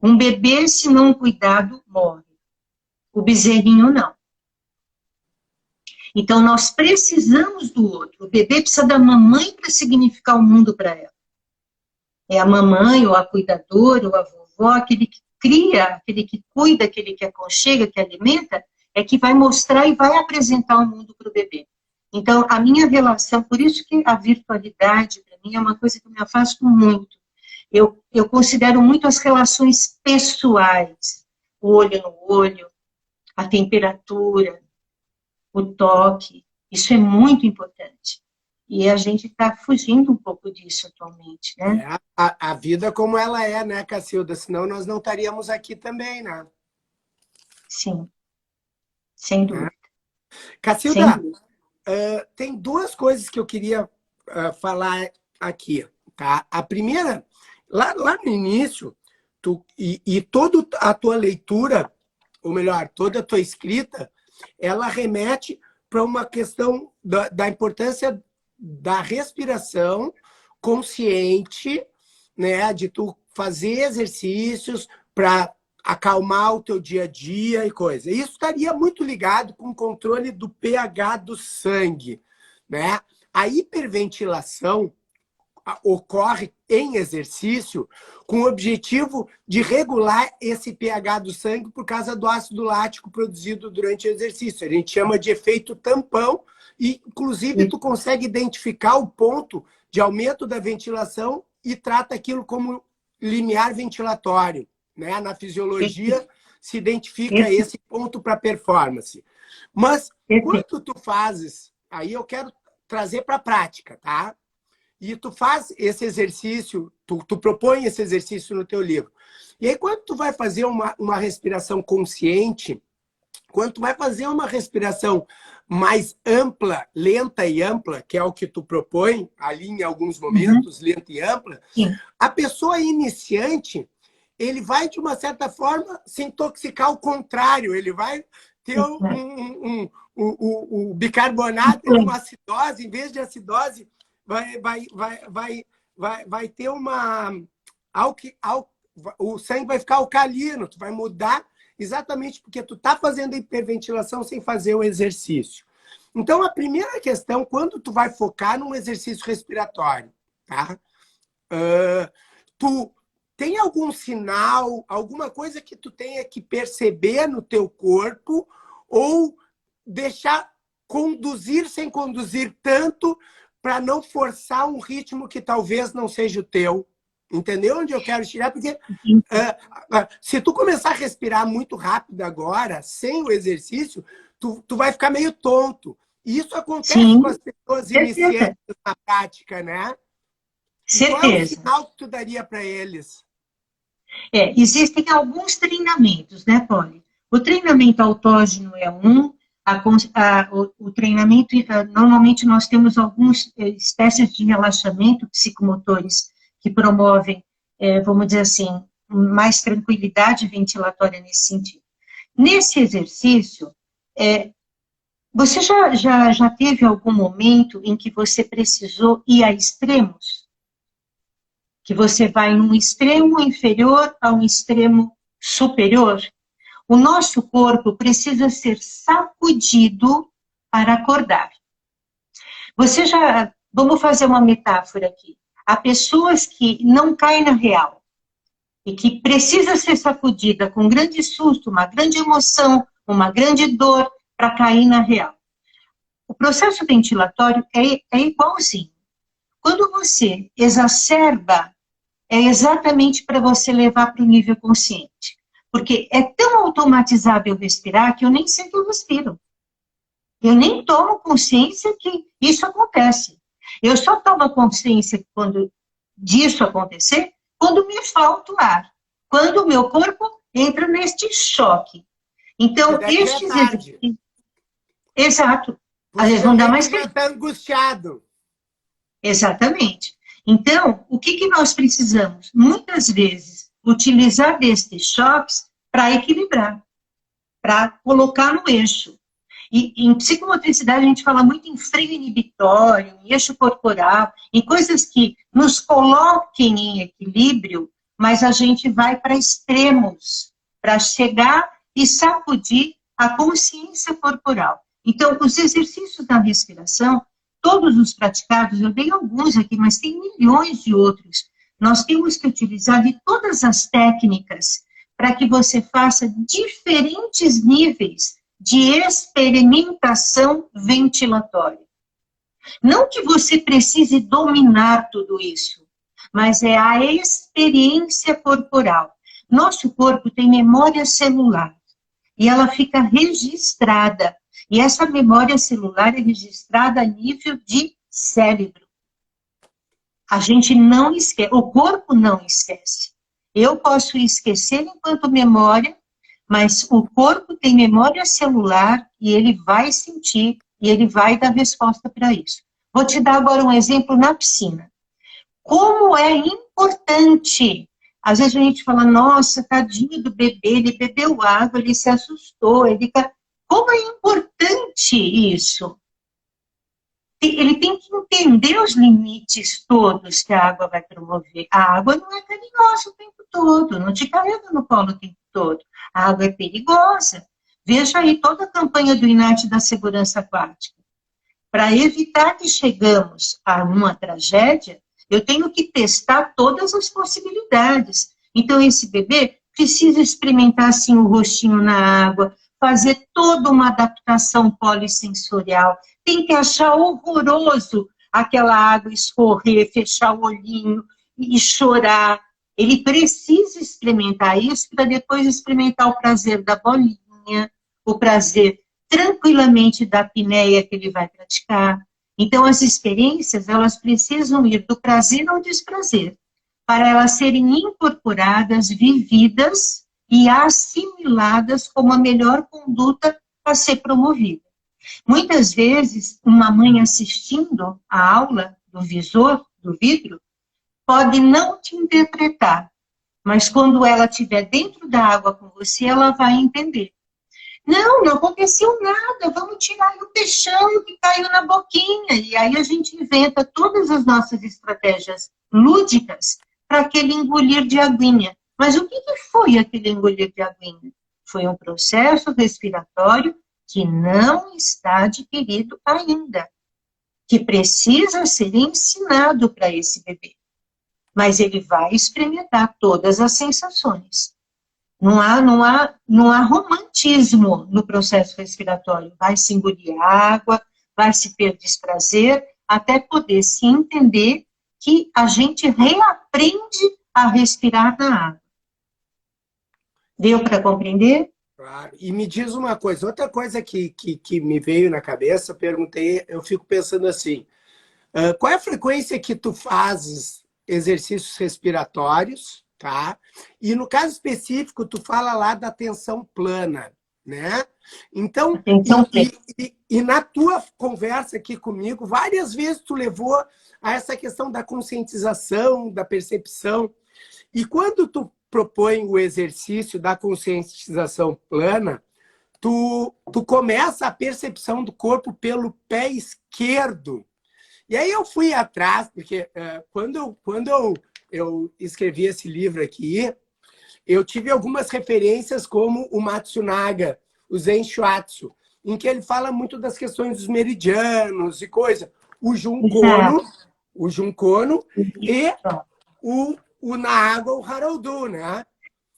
Um bebê, se não cuidado, morre. O bezerrinho, não. Então, nós precisamos do outro. O bebê precisa da mamãe para significar o mundo para ela. É a mamãe, ou a cuidadora, ou a vovó, aquele que cria, aquele que cuida, aquele que aconchega, que alimenta, é que vai mostrar e vai apresentar o mundo para o bebê. Então, a minha relação, por isso que a virtualidade, para mim, é uma coisa que eu me afasto muito. Eu considero muito as relações pessoais, o olho no olho, a temperatura, o toque, isso é muito importante. E a gente está fugindo um pouco disso atualmente, né? A vida como ela é, né, Cacilda? Senão nós não estaríamos aqui também, né? Sim, sem dúvida. Cacilda, sem dúvida. Tem duas coisas que eu queria falar aqui, tá? A primeira, lá no início, toda a tua leitura, ou melhor, toda a tua escrita, ela remete para uma questão da importância da respiração consciente, né, de tu fazer exercícios para acalmar o teu dia a dia e coisa. Isso estaria muito ligado com o controle do pH do sangue, né? A hiperventilação ocorre em exercício com o objetivo de regular esse pH do sangue por causa do ácido lático produzido durante o exercício. A gente chama de efeito tampão e, inclusive, tu consegue identificar o ponto de aumento da ventilação e trata aquilo como limiar ventilatório, né? Na fisiologia se identifica esse ponto para performance. Mas quando tu fazes, aí eu quero trazer para a prática, tá? E tu faz esse exercício, tu propõe esse exercício no teu livro. E aí, quando tu vai fazer uma respiração consciente, quando tu vai fazer uma respiração mais ampla, lenta e ampla, que é o que tu propõe ali em alguns momentos, lenta e ampla, a pessoa iniciante, ele vai, de uma certa forma, se intoxicar ao contrário, ele vai ter o bicarbonato, uma acidose, em vez de acidose, vai ter uma... O sangue vai ficar alcalino, tu vai mudar exatamente porque tu tá fazendo a hiperventilação sem fazer o exercício. Então, a primeira questão, quando tu vai focar num exercício respiratório, tá? Tu tem algum sinal, alguma coisa que tu tenha que perceber no teu corpo ou deixar conduzir sem conduzir tanto para não forçar um ritmo que talvez não seja o teu. Entendeu onde eu quero chegar? Porque se tu começar a respirar muito rápido agora, sem o exercício, tu vai ficar meio tonto. E isso acontece com as pessoas iniciantes na prática, né? Certeza. Qual é o sinal que tu daria para eles? Existem alguns treinamentos, né, Polly? O treinamento autógeno é um, o treinamento, normalmente nós temos algumas espécies de relaxamento psicomotores que promovem, vamos dizer assim, mais tranquilidade ventilatória nesse sentido. Nesse exercício, você já teve algum momento em que você precisou ir a extremos? Que você vai num extremo inferior a um extremo superior? O nosso corpo precisa ser sacudido para acordar. Vamos fazer uma metáfora aqui. Há pessoas que não caem na real e que precisa ser sacudida com um grande susto, uma grande emoção, uma grande dor para cair na real. O processo ventilatório é igualzinho. Quando você exacerba, é exatamente para você levar para o nível consciente. Porque é tão automatizado eu respirar que eu nem sei que eu respiro. Eu nem tomo consciência que isso acontece. Eu só tomo consciência disso acontecer quando me falta o ar. Quando o meu corpo entra neste choque. Então, estes exercícios... Exato. Às vezes não dá mais tempo. Já está angustiado. Exatamente. Então, o que nós precisamos? Muitas vezes, utilizar destes choques para equilibrar, para colocar no eixo. E em psicomotricidade a gente fala muito em freio inibitório, em eixo corporal, em coisas que nos coloquem em equilíbrio, mas a gente vai para extremos, para chegar e sacudir a consciência corporal. Então, os exercícios da respiração, todos os praticados, eu dei alguns aqui, mas tem milhões de outros. Nós temos que utilizar de todas as técnicas para que você faça diferentes níveis de experimentação ventilatória. Não que você precise dominar tudo isso, mas é a experiência corporal. Nosso corpo tem memória celular e ela fica registrada. E essa memória celular é registrada a nível de cérebro. A gente não esquece, o corpo não esquece. Eu posso esquecer enquanto memória, mas o corpo tem memória celular e ele vai sentir e ele vai dar resposta para isso. Vou te dar agora um exemplo na piscina. Como é importante. Às vezes a gente fala, nossa, tadinho do bebê, ele bebeu água, ele se assustou, ele... Como é importante isso? ele tem que entender os limites todos que a água vai promover. A água não é carinhosa o tempo todo, não te carrega no colo o tempo todo. A água é perigosa. Veja aí toda a campanha do INAT da segurança aquática. Para evitar que chegamos a uma tragédia, eu tenho que testar todas as possibilidades. Então, esse bebê precisa experimentar, assim, o rostinho na água, fazer toda uma adaptação polissensorial. Tem que achar horroroso aquela água escorrer, fechar o olhinho e chorar. Ele precisa experimentar isso para depois experimentar o prazer da bolinha, o prazer tranquilamente da apneia que ele vai praticar. Então, as experiências, elas precisam ir do prazer ao desprazer, para elas serem incorporadas, vividas e assimiladas como a melhor conduta a ser promovida. Muitas vezes, uma mãe assistindo a aula do visor, do vidro, pode não te interpretar, mas quando ela estiver dentro da água com você, ela vai entender. Não, não aconteceu nada, vamos tirar o peixão que caiu na boquinha. E aí a gente inventa todas as nossas estratégias lúdicas para aquele engolir de aguinha. Mas o que foi aquele engolir de aguinha? Foi um processo respiratório que não está adquirido ainda, que precisa ser ensinado para esse bebê. Mas ele vai experimentar todas as sensações. Não há romantismo no processo respiratório. Vai se engolir água, vai se ter desprazer, até poder se entender que a gente reaprende a respirar na água. Deu para compreender? Claro. E me diz uma coisa, outra coisa que me veio na cabeça, perguntei, eu fico pensando assim, qual é a frequência que tu fazes exercícios respiratórios, tá? E no caso específico, tu fala lá da atenção plana, né? Então, e na tua conversa aqui comigo, várias vezes tu levou a essa questão da conscientização, da percepção. E quando tu propõe o exercício da conscientização plana, tu começa a percepção do corpo pelo pé esquerdo. E aí eu fui atrás, porque quando eu escrevi esse livro aqui, eu tive algumas referências como o Matsunaga, o Zen Shuatsu, em que ele fala muito das questões dos meridianos e coisa. O Junkono e o na água, o Haroldo, né?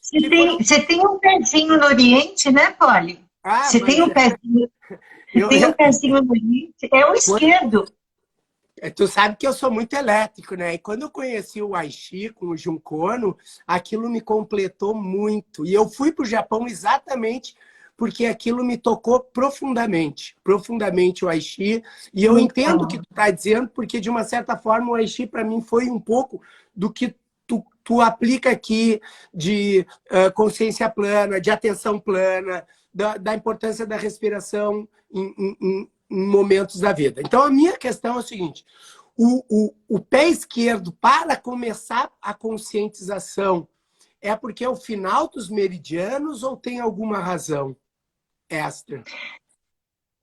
Você tem um pezinho no Oriente, né, Polly? Você tem um pezinho, um pezinho no Oriente, é o esquerdo. Tu sabe que eu sou muito elétrico, né? E quando eu conheci o Aichi com o Junkono, aquilo me completou muito. E eu fui para o Japão exatamente porque aquilo me tocou profundamente o Aichi. E eu entendo o que tu está dizendo, porque de uma certa forma o Aichi para mim foi um pouco do que tu aplica aqui de consciência plana, de atenção plana, da importância da respiração em momentos da vida. Então, a minha questão é o seguinte, o pé esquerdo, para começar a conscientização, é porque é o final dos meridianos ou tem alguma razão extra?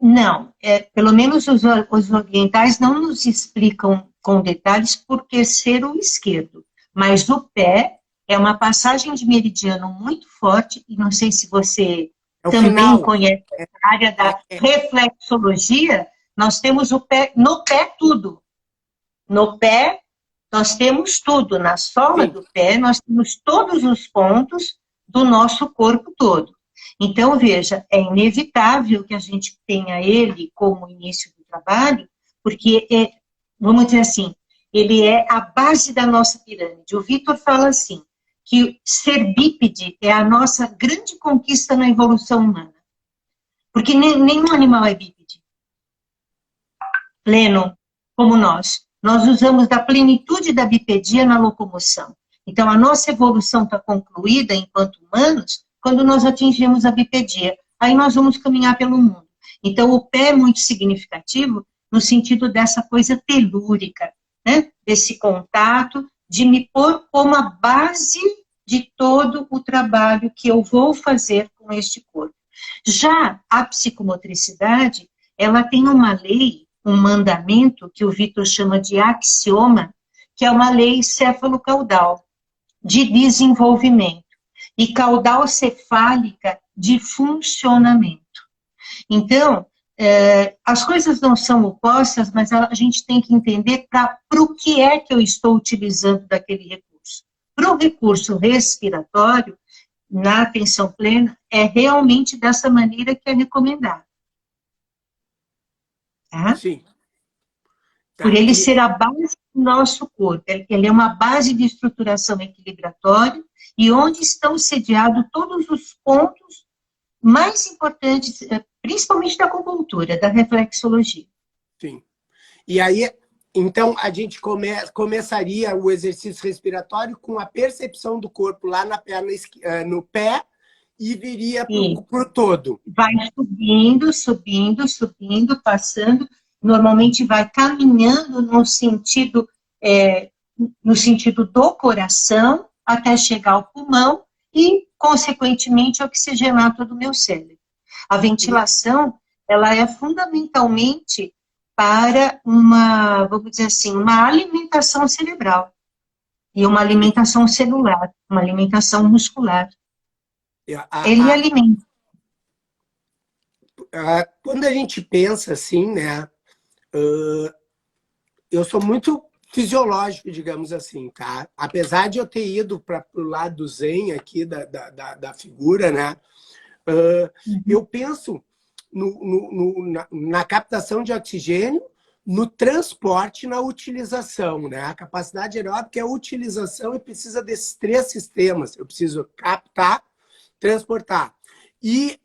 Não, pelo menos os orientais não nos explicam com detalhes por que ser o esquerdo, mas o pé é uma passagem de meridiano muito forte, e não sei se você também conhece a área da reflexologia, nós temos o pé, no pé tudo. No pé, nós temos tudo. Na sola do pé, nós temos todos os pontos do nosso corpo todo. Então, veja, é inevitável que a gente tenha ele como início do trabalho, porque, vamos dizer assim, ele é a base da nossa pirâmide. O Vitor fala assim, que ser bípede é a nossa grande conquista na evolução humana. Porque nenhum animal é bípede. Pleno, como nós. Nós usamos da plenitude da bipedia na locomoção. Então, a nossa evolução está concluída enquanto humanos quando nós atingimos a bipedia. Aí nós vamos caminhar pelo mundo. Então, o pé é muito significativo no sentido dessa coisa telúrica, né? Desse contato, de me pôr como a base de todo o trabalho que eu vou fazer com este corpo. Já a psicomotricidade, ela tem uma lei um mandamento que o Vitor chama de axioma, que é uma lei céfalo-caudal de desenvolvimento e caudal cefálica de funcionamento. Então, as coisas não são opostas, mas a gente tem que entender para o que é que eu estou utilizando daquele recurso. Para o recurso respiratório, na atenção plena, é realmente dessa maneira que é recomendado. Tá? Sim. Tá. Por ele ser a base do nosso corpo. Ele é uma base de estruturação equilibratória e onde estão sediados todos os pontos mais importantes, principalmente da acupuntura, da reflexologia. Sim. E aí, então, a gente começaria o exercício respiratório com a percepção do corpo lá na perna, no pé, e viria para o todo. Vai subindo, subindo, subindo, passando, normalmente vai caminhando no sentido do coração, até chegar ao pulmão e, consequentemente, oxigenar todo o meu cérebro. A ventilação, ela é fundamentalmente para vamos dizer assim, uma alimentação cerebral e uma alimentação celular, uma alimentação muscular. Ele alimenta. Quando a gente pensa assim, né? Eu sou muito fisiológico, digamos assim, tá? Apesar de eu ter ido para o lado zen aqui da figura, né? Eu penso na captação de oxigênio, no transporte, na utilização, né? A capacidade aeróbica é a utilização e precisa desses três sistemas. Eu preciso captar, transportar. E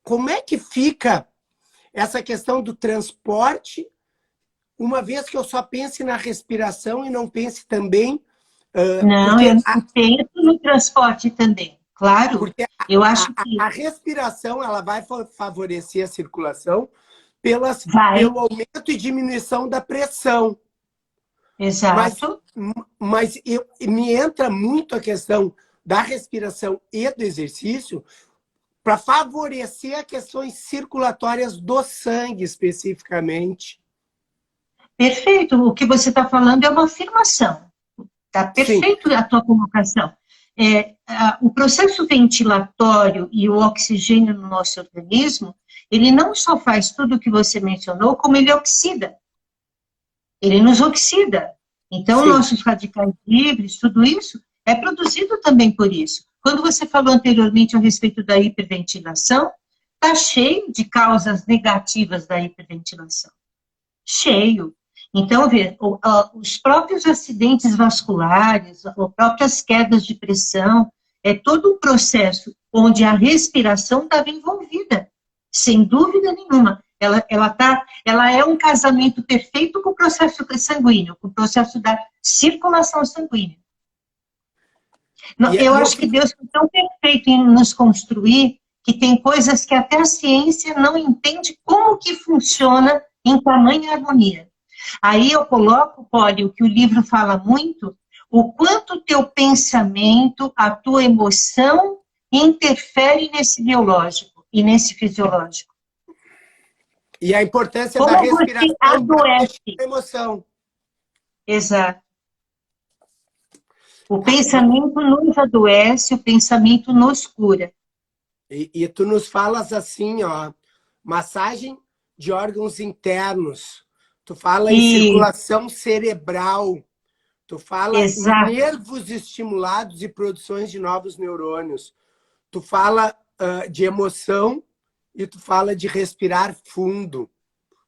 como é que fica essa questão do transporte, uma vez que eu só pense na respiração e não pense também... não, eu penso no transporte também, claro. Porque eu acho que a respiração ela vai favorecer a circulação pelo aumento e diminuição da pressão. Exato. Mas me entra muito a questão da respiração e do exercício para favorecer as questões circulatórias do sangue, especificamente. Perfeito. O que você está falando é uma afirmação. Está perfeito. Sim. A tua colocação. O processo ventilatório e o oxigênio no nosso organismo, ele não só faz tudo o que você mencionou, como ele oxida. Ele nos oxida. Então, sim, nossos radicais livres, tudo isso, é produzido também por isso. Quando você falou anteriormente a respeito da hiperventilação, está cheio de causas negativas da hiperventilação. Cheio. Então, os próprios acidentes vasculares, as próprias quedas de pressão, é todo um processo onde a respiração estava envolvida, sem dúvida nenhuma. Ela é um casamento perfeito com o processo sanguíneo, com o processo da circulação sanguínea. Eu acho que Deus foi tão perfeito em nos construir que tem coisas que até a ciência não entende como que funciona em tamanha harmonia. Aí eu coloco, Poli, o que o livro fala muito, o quanto o teu pensamento, a tua emoção interfere nesse biológico e nesse fisiológico. E a importância como da respiração adoece da emoção. Exato. O pensamento nos adoece, o pensamento nos cura. E tu nos falas assim, ó, massagem de órgãos internos. Tu fala em circulação cerebral. Tu fala em nervos estimulados e produções de novos neurônios. Tu fala de emoção e tu fala de respirar fundo.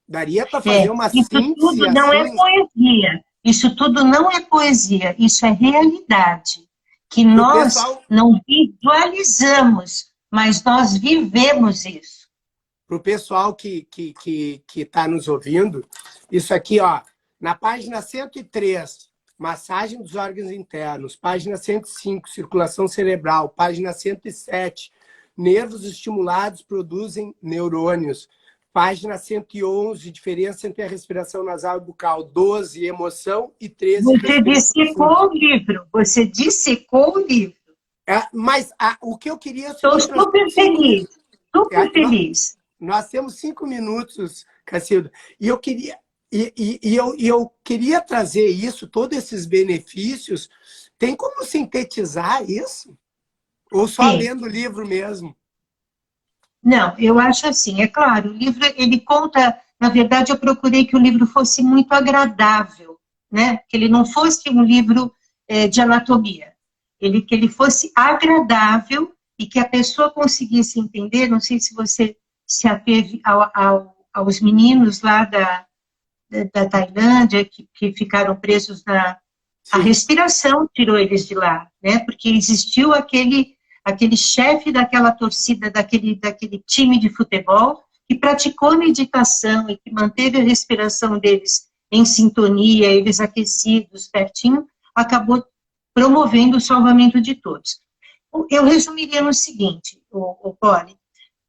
Daria para fazer uma síntese assim? Isso tudo não é poesia. Isso tudo não é poesia. Isso é realidade. Que nós não visualizamos, mas nós vivemos isso. Para o pessoal que está nos ouvindo, isso aqui, ó, na página 103, massagem dos órgãos internos, página 105, circulação cerebral, página 107, nervos estimulados produzem neurônios, página 111, diferença entre a respiração nasal e bucal, 12, emoção e 13... Você dissecou o livro, você dissecou o livro. Mas o que eu queria... Estou super feliz, super feliz. Nós temos 5 minutos, Cacilda, e eu queria, eu queria trazer isso, todos esses benefícios. Tem como sintetizar isso? Ou só Tem. lendo o livro mesmo? Não, eu acho assim, é claro, o livro, ele conta, na verdade, eu procurei que o livro fosse muito agradável, né? Que ele não fosse um livro de anatomia, que ele fosse agradável e que a pessoa conseguisse entender. Não sei se você se ateve aos meninos lá da Tailândia, que ficaram presos a Sim. respiração tirou eles de lá, né? Porque existiu aquele chefe daquela torcida, daquele time de futebol, que praticou meditação e que manteve a respiração deles em sintonia, eles aquecidos, pertinho, acabou promovendo o salvamento de todos. Eu resumiria no seguinte, o Poli,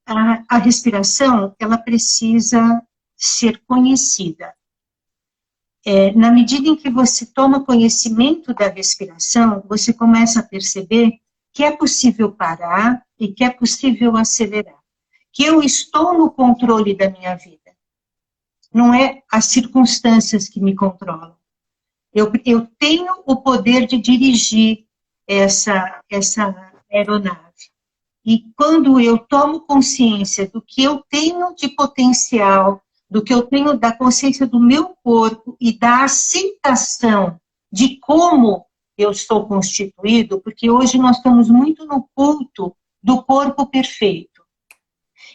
a respiração, ela precisa ser conhecida. Na medida em que você toma conhecimento da respiração, você começa a perceber que é possível parar e que é possível acelerar. Que eu estou no controle da minha vida. Não é as circunstâncias que me controlam. Eu tenho o poder de dirigir essa aeronave. E quando eu tomo consciência do que eu tenho de potencial, do que eu tenho da consciência do meu corpo e da aceitação de como eu estou constituído, porque hoje nós estamos muito no culto do corpo perfeito.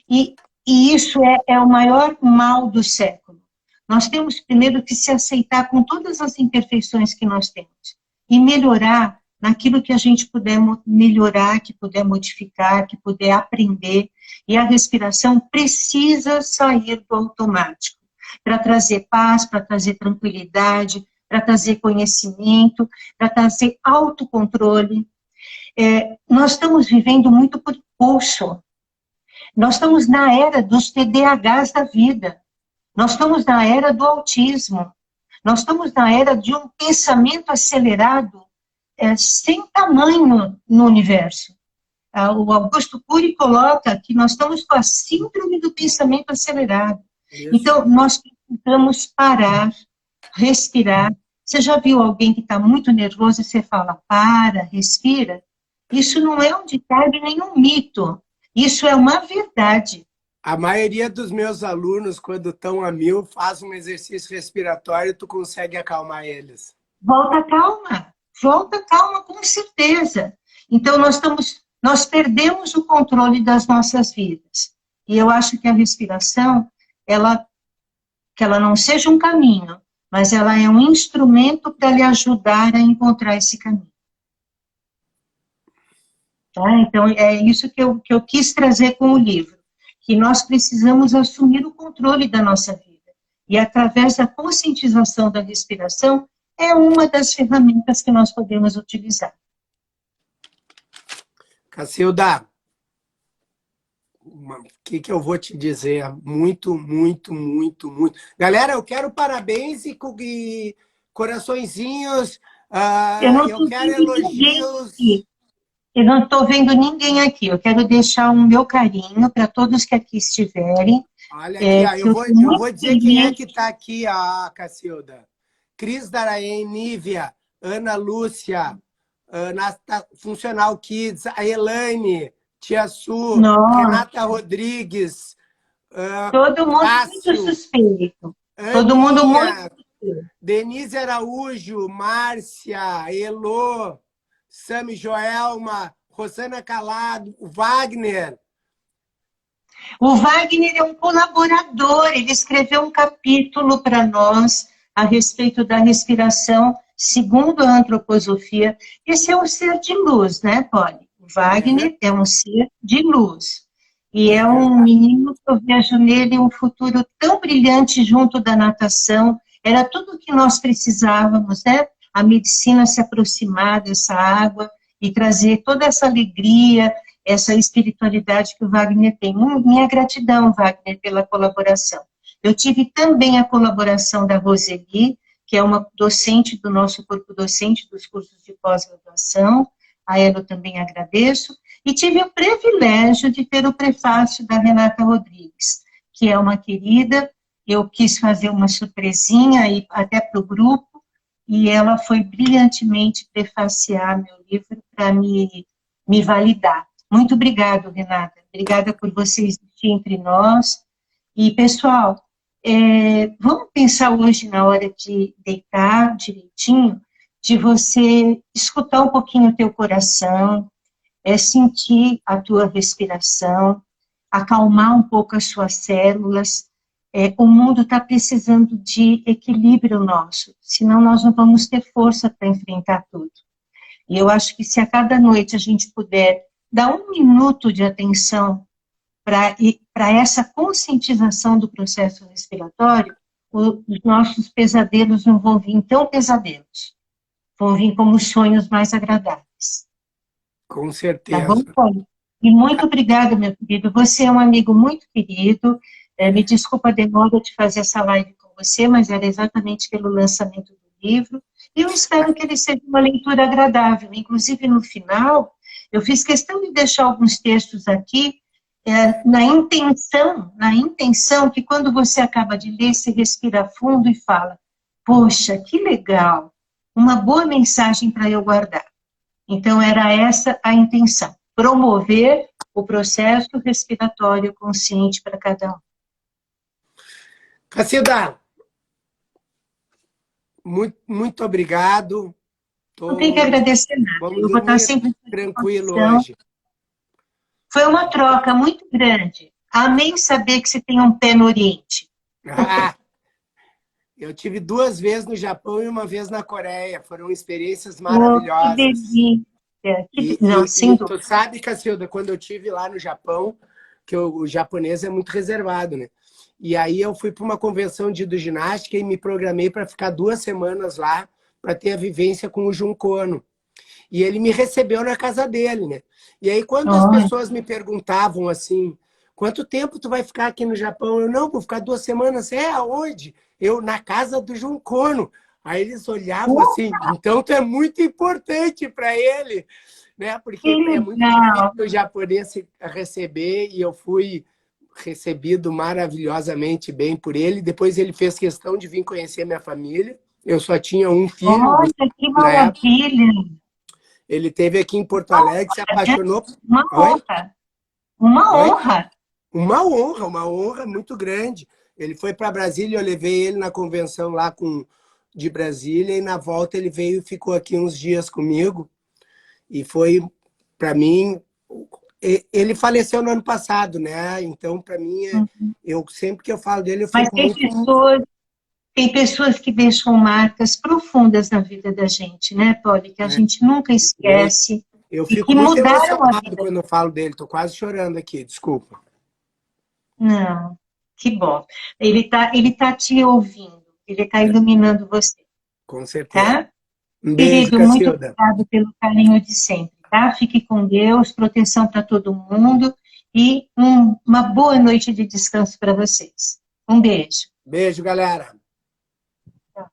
E isso é o maior mal do século. Nós temos primeiro que se aceitar com todas as imperfeições que nós temos e melhorar naquilo que a gente puder melhorar, que puder modificar, que puder aprender. E a respiração precisa sair do automático para trazer paz, para trazer tranquilidade, para trazer conhecimento, para trazer autocontrole. Nós estamos vivendo muito por impulso. Nós estamos na era dos TDAHs da vida. Nós estamos na era do autismo. Nós estamos na era de um pensamento acelerado sem tamanho no universo. O Augusto Cury coloca que nós estamos com a síndrome do pensamento acelerado. Isso. Então, nós precisamos parar, respirar. Você já viu alguém que está muito nervoso e você fala, para, respira? Isso não é um ditado nem um mito. Isso é uma verdade. A maioria dos meus alunos, quando estão a 1000, faz um exercício respiratório e tu consegue acalmar eles. Volta calma, com certeza. Então, nós perdemos o controle das nossas vidas. E eu acho que a respiração, que ela não seja um caminho, mas ela é um instrumento para lhe ajudar a encontrar esse caminho. Tá? Então, é isso que eu quis trazer com o livro, que nós precisamos assumir o controle da nossa vida. E através da conscientização da respiração, é uma das ferramentas que nós podemos utilizar. Cacilda, o que eu vou te dizer? Muito. Galera, eu quero parabéns e coraçõezinhos. Eu quero elogios. Eu não estou vendo ninguém aqui. Eu quero deixar o meu carinho para todos que aqui estiverem. Olha aqui, eu vou dizer quem é que está aqui, Cacilda. Cris Daraem, Nívia, Ana Lúcia, Funcional Kids, a Elaine, Tia Su, Renata Rodrigues, todo mundo Cássio, muito suspeito. Aninha, todo mundo muito suspeito. Denise Araújo, Márcia, Elô, Sami Joelma, Rosana Calado, o Wagner. O Wagner é um colaborador, ele escreveu um capítulo para nós a respeito da respiração, segundo a antroposofia. Esse é um ser de luz, né, Polly? O Wagner é um ser de luz. E é um menino que eu vejo nele um futuro tão brilhante junto da natação. Era tudo o que nós precisávamos, né? A medicina se aproximar dessa água e trazer toda essa alegria, essa espiritualidade que o Wagner tem. Minha gratidão, Wagner, pela colaboração. Eu tive também a colaboração da Roseli, que é uma docente do nosso corpo docente dos cursos de pós-graduação. A ela eu também agradeço. E tive o privilégio de ter o prefácio da Renata Rodrigues. que é uma querida. Eu quis fazer uma surpresinha aí até para o grupo, e ela foi brilhantemente prefaciar meu livro para me validar. Muito obrigado, Renata. Obrigada por você existir entre nós. E, pessoal, vamos pensar hoje, na hora de deitar direitinho, de você escutar um pouquinho o teu coração, sentir a tua respiração, acalmar um pouco as suas células. O mundo está precisando de equilíbrio nosso, senão nós não vamos ter força para enfrentar tudo. E eu acho que se a cada noite a gente puder dar 1 minuto de atenção para essa conscientização do processo respiratório, os nossos pesadelos não vão vir tão pesadelos, vão vir como sonhos mais agradáveis. Com Tá certeza. bom, Paulo? E muito obrigada, meu querido. Você é um amigo muito querido. Me desculpa a demora de fazer essa live com você, mas era exatamente pelo lançamento do livro. E eu espero que ele seja uma leitura agradável. Inclusive, no final, eu fiz questão de deixar alguns textos aqui, na intenção que quando você acaba de ler, você respira fundo e fala, poxa, que legal, uma boa mensagem para eu guardar. Então, era essa a intenção, promover o processo respiratório consciente para cada um. Cacilda, muito obrigado. Não tem que agradecer nada, Vamos eu vou estar dormir sempre tranquilo hoje. Foi uma troca muito grande. Amei saber que você tem um pé no Oriente. Eu tive 2 vezes no Japão e 1 vez na Coreia. Foram experiências Que maravilhosas. delícia. Não, sem dúvida. Tu sabe, Cacilda, quando eu tive lá no Japão, que o japonês é muito reservado, né? E aí eu fui para uma convenção de hidroginástica e me programei para ficar 2 semanas lá para ter a vivência com o Junko Ono. E ele me recebeu na casa dele, né? E aí quando as pessoas me perguntavam assim, quanto tempo tu vai ficar aqui no Japão? Eu, não, vou ficar 2 semanas. Aonde? Eu, na casa do Junko Ono. Aí eles olhavam assim, então tu é muito importante para ele, né? Porque é muito difícil o japonês se receber e eu fui recebido maravilhosamente bem por ele. Depois ele fez questão de vir conhecer minha família. Eu só tinha um filho. Olha, que maravilha! Ele esteve aqui em Porto Alegre, se apaixonou. Uma honra. Uma honra. Uma honra muito grande. Ele foi para Brasília, eu levei ele na convenção lá de Brasília, e na volta ele veio e ficou aqui uns dias comigo. E foi, para mim, ele faleceu no ano passado, né? Então, para mim, eu sempre que eu falo dele, eu fico muito... Tem pessoas que deixam marcas profundas na vida da gente, né, Polly? Que a gente nunca esquece. Eu fico muito emocionado quando eu falo dele. Estou quase chorando aqui, desculpa. Não, que bom. Ele tá te ouvindo. Ele está iluminando você. Com certeza. Tá? Um beijo, querido, muito Cacilda. obrigado pelo carinho de sempre, tá? Fique com Deus, proteção para todo mundo e uma boa noite de descanso para vocês. Um beijo. Beijo, galera. Tchau.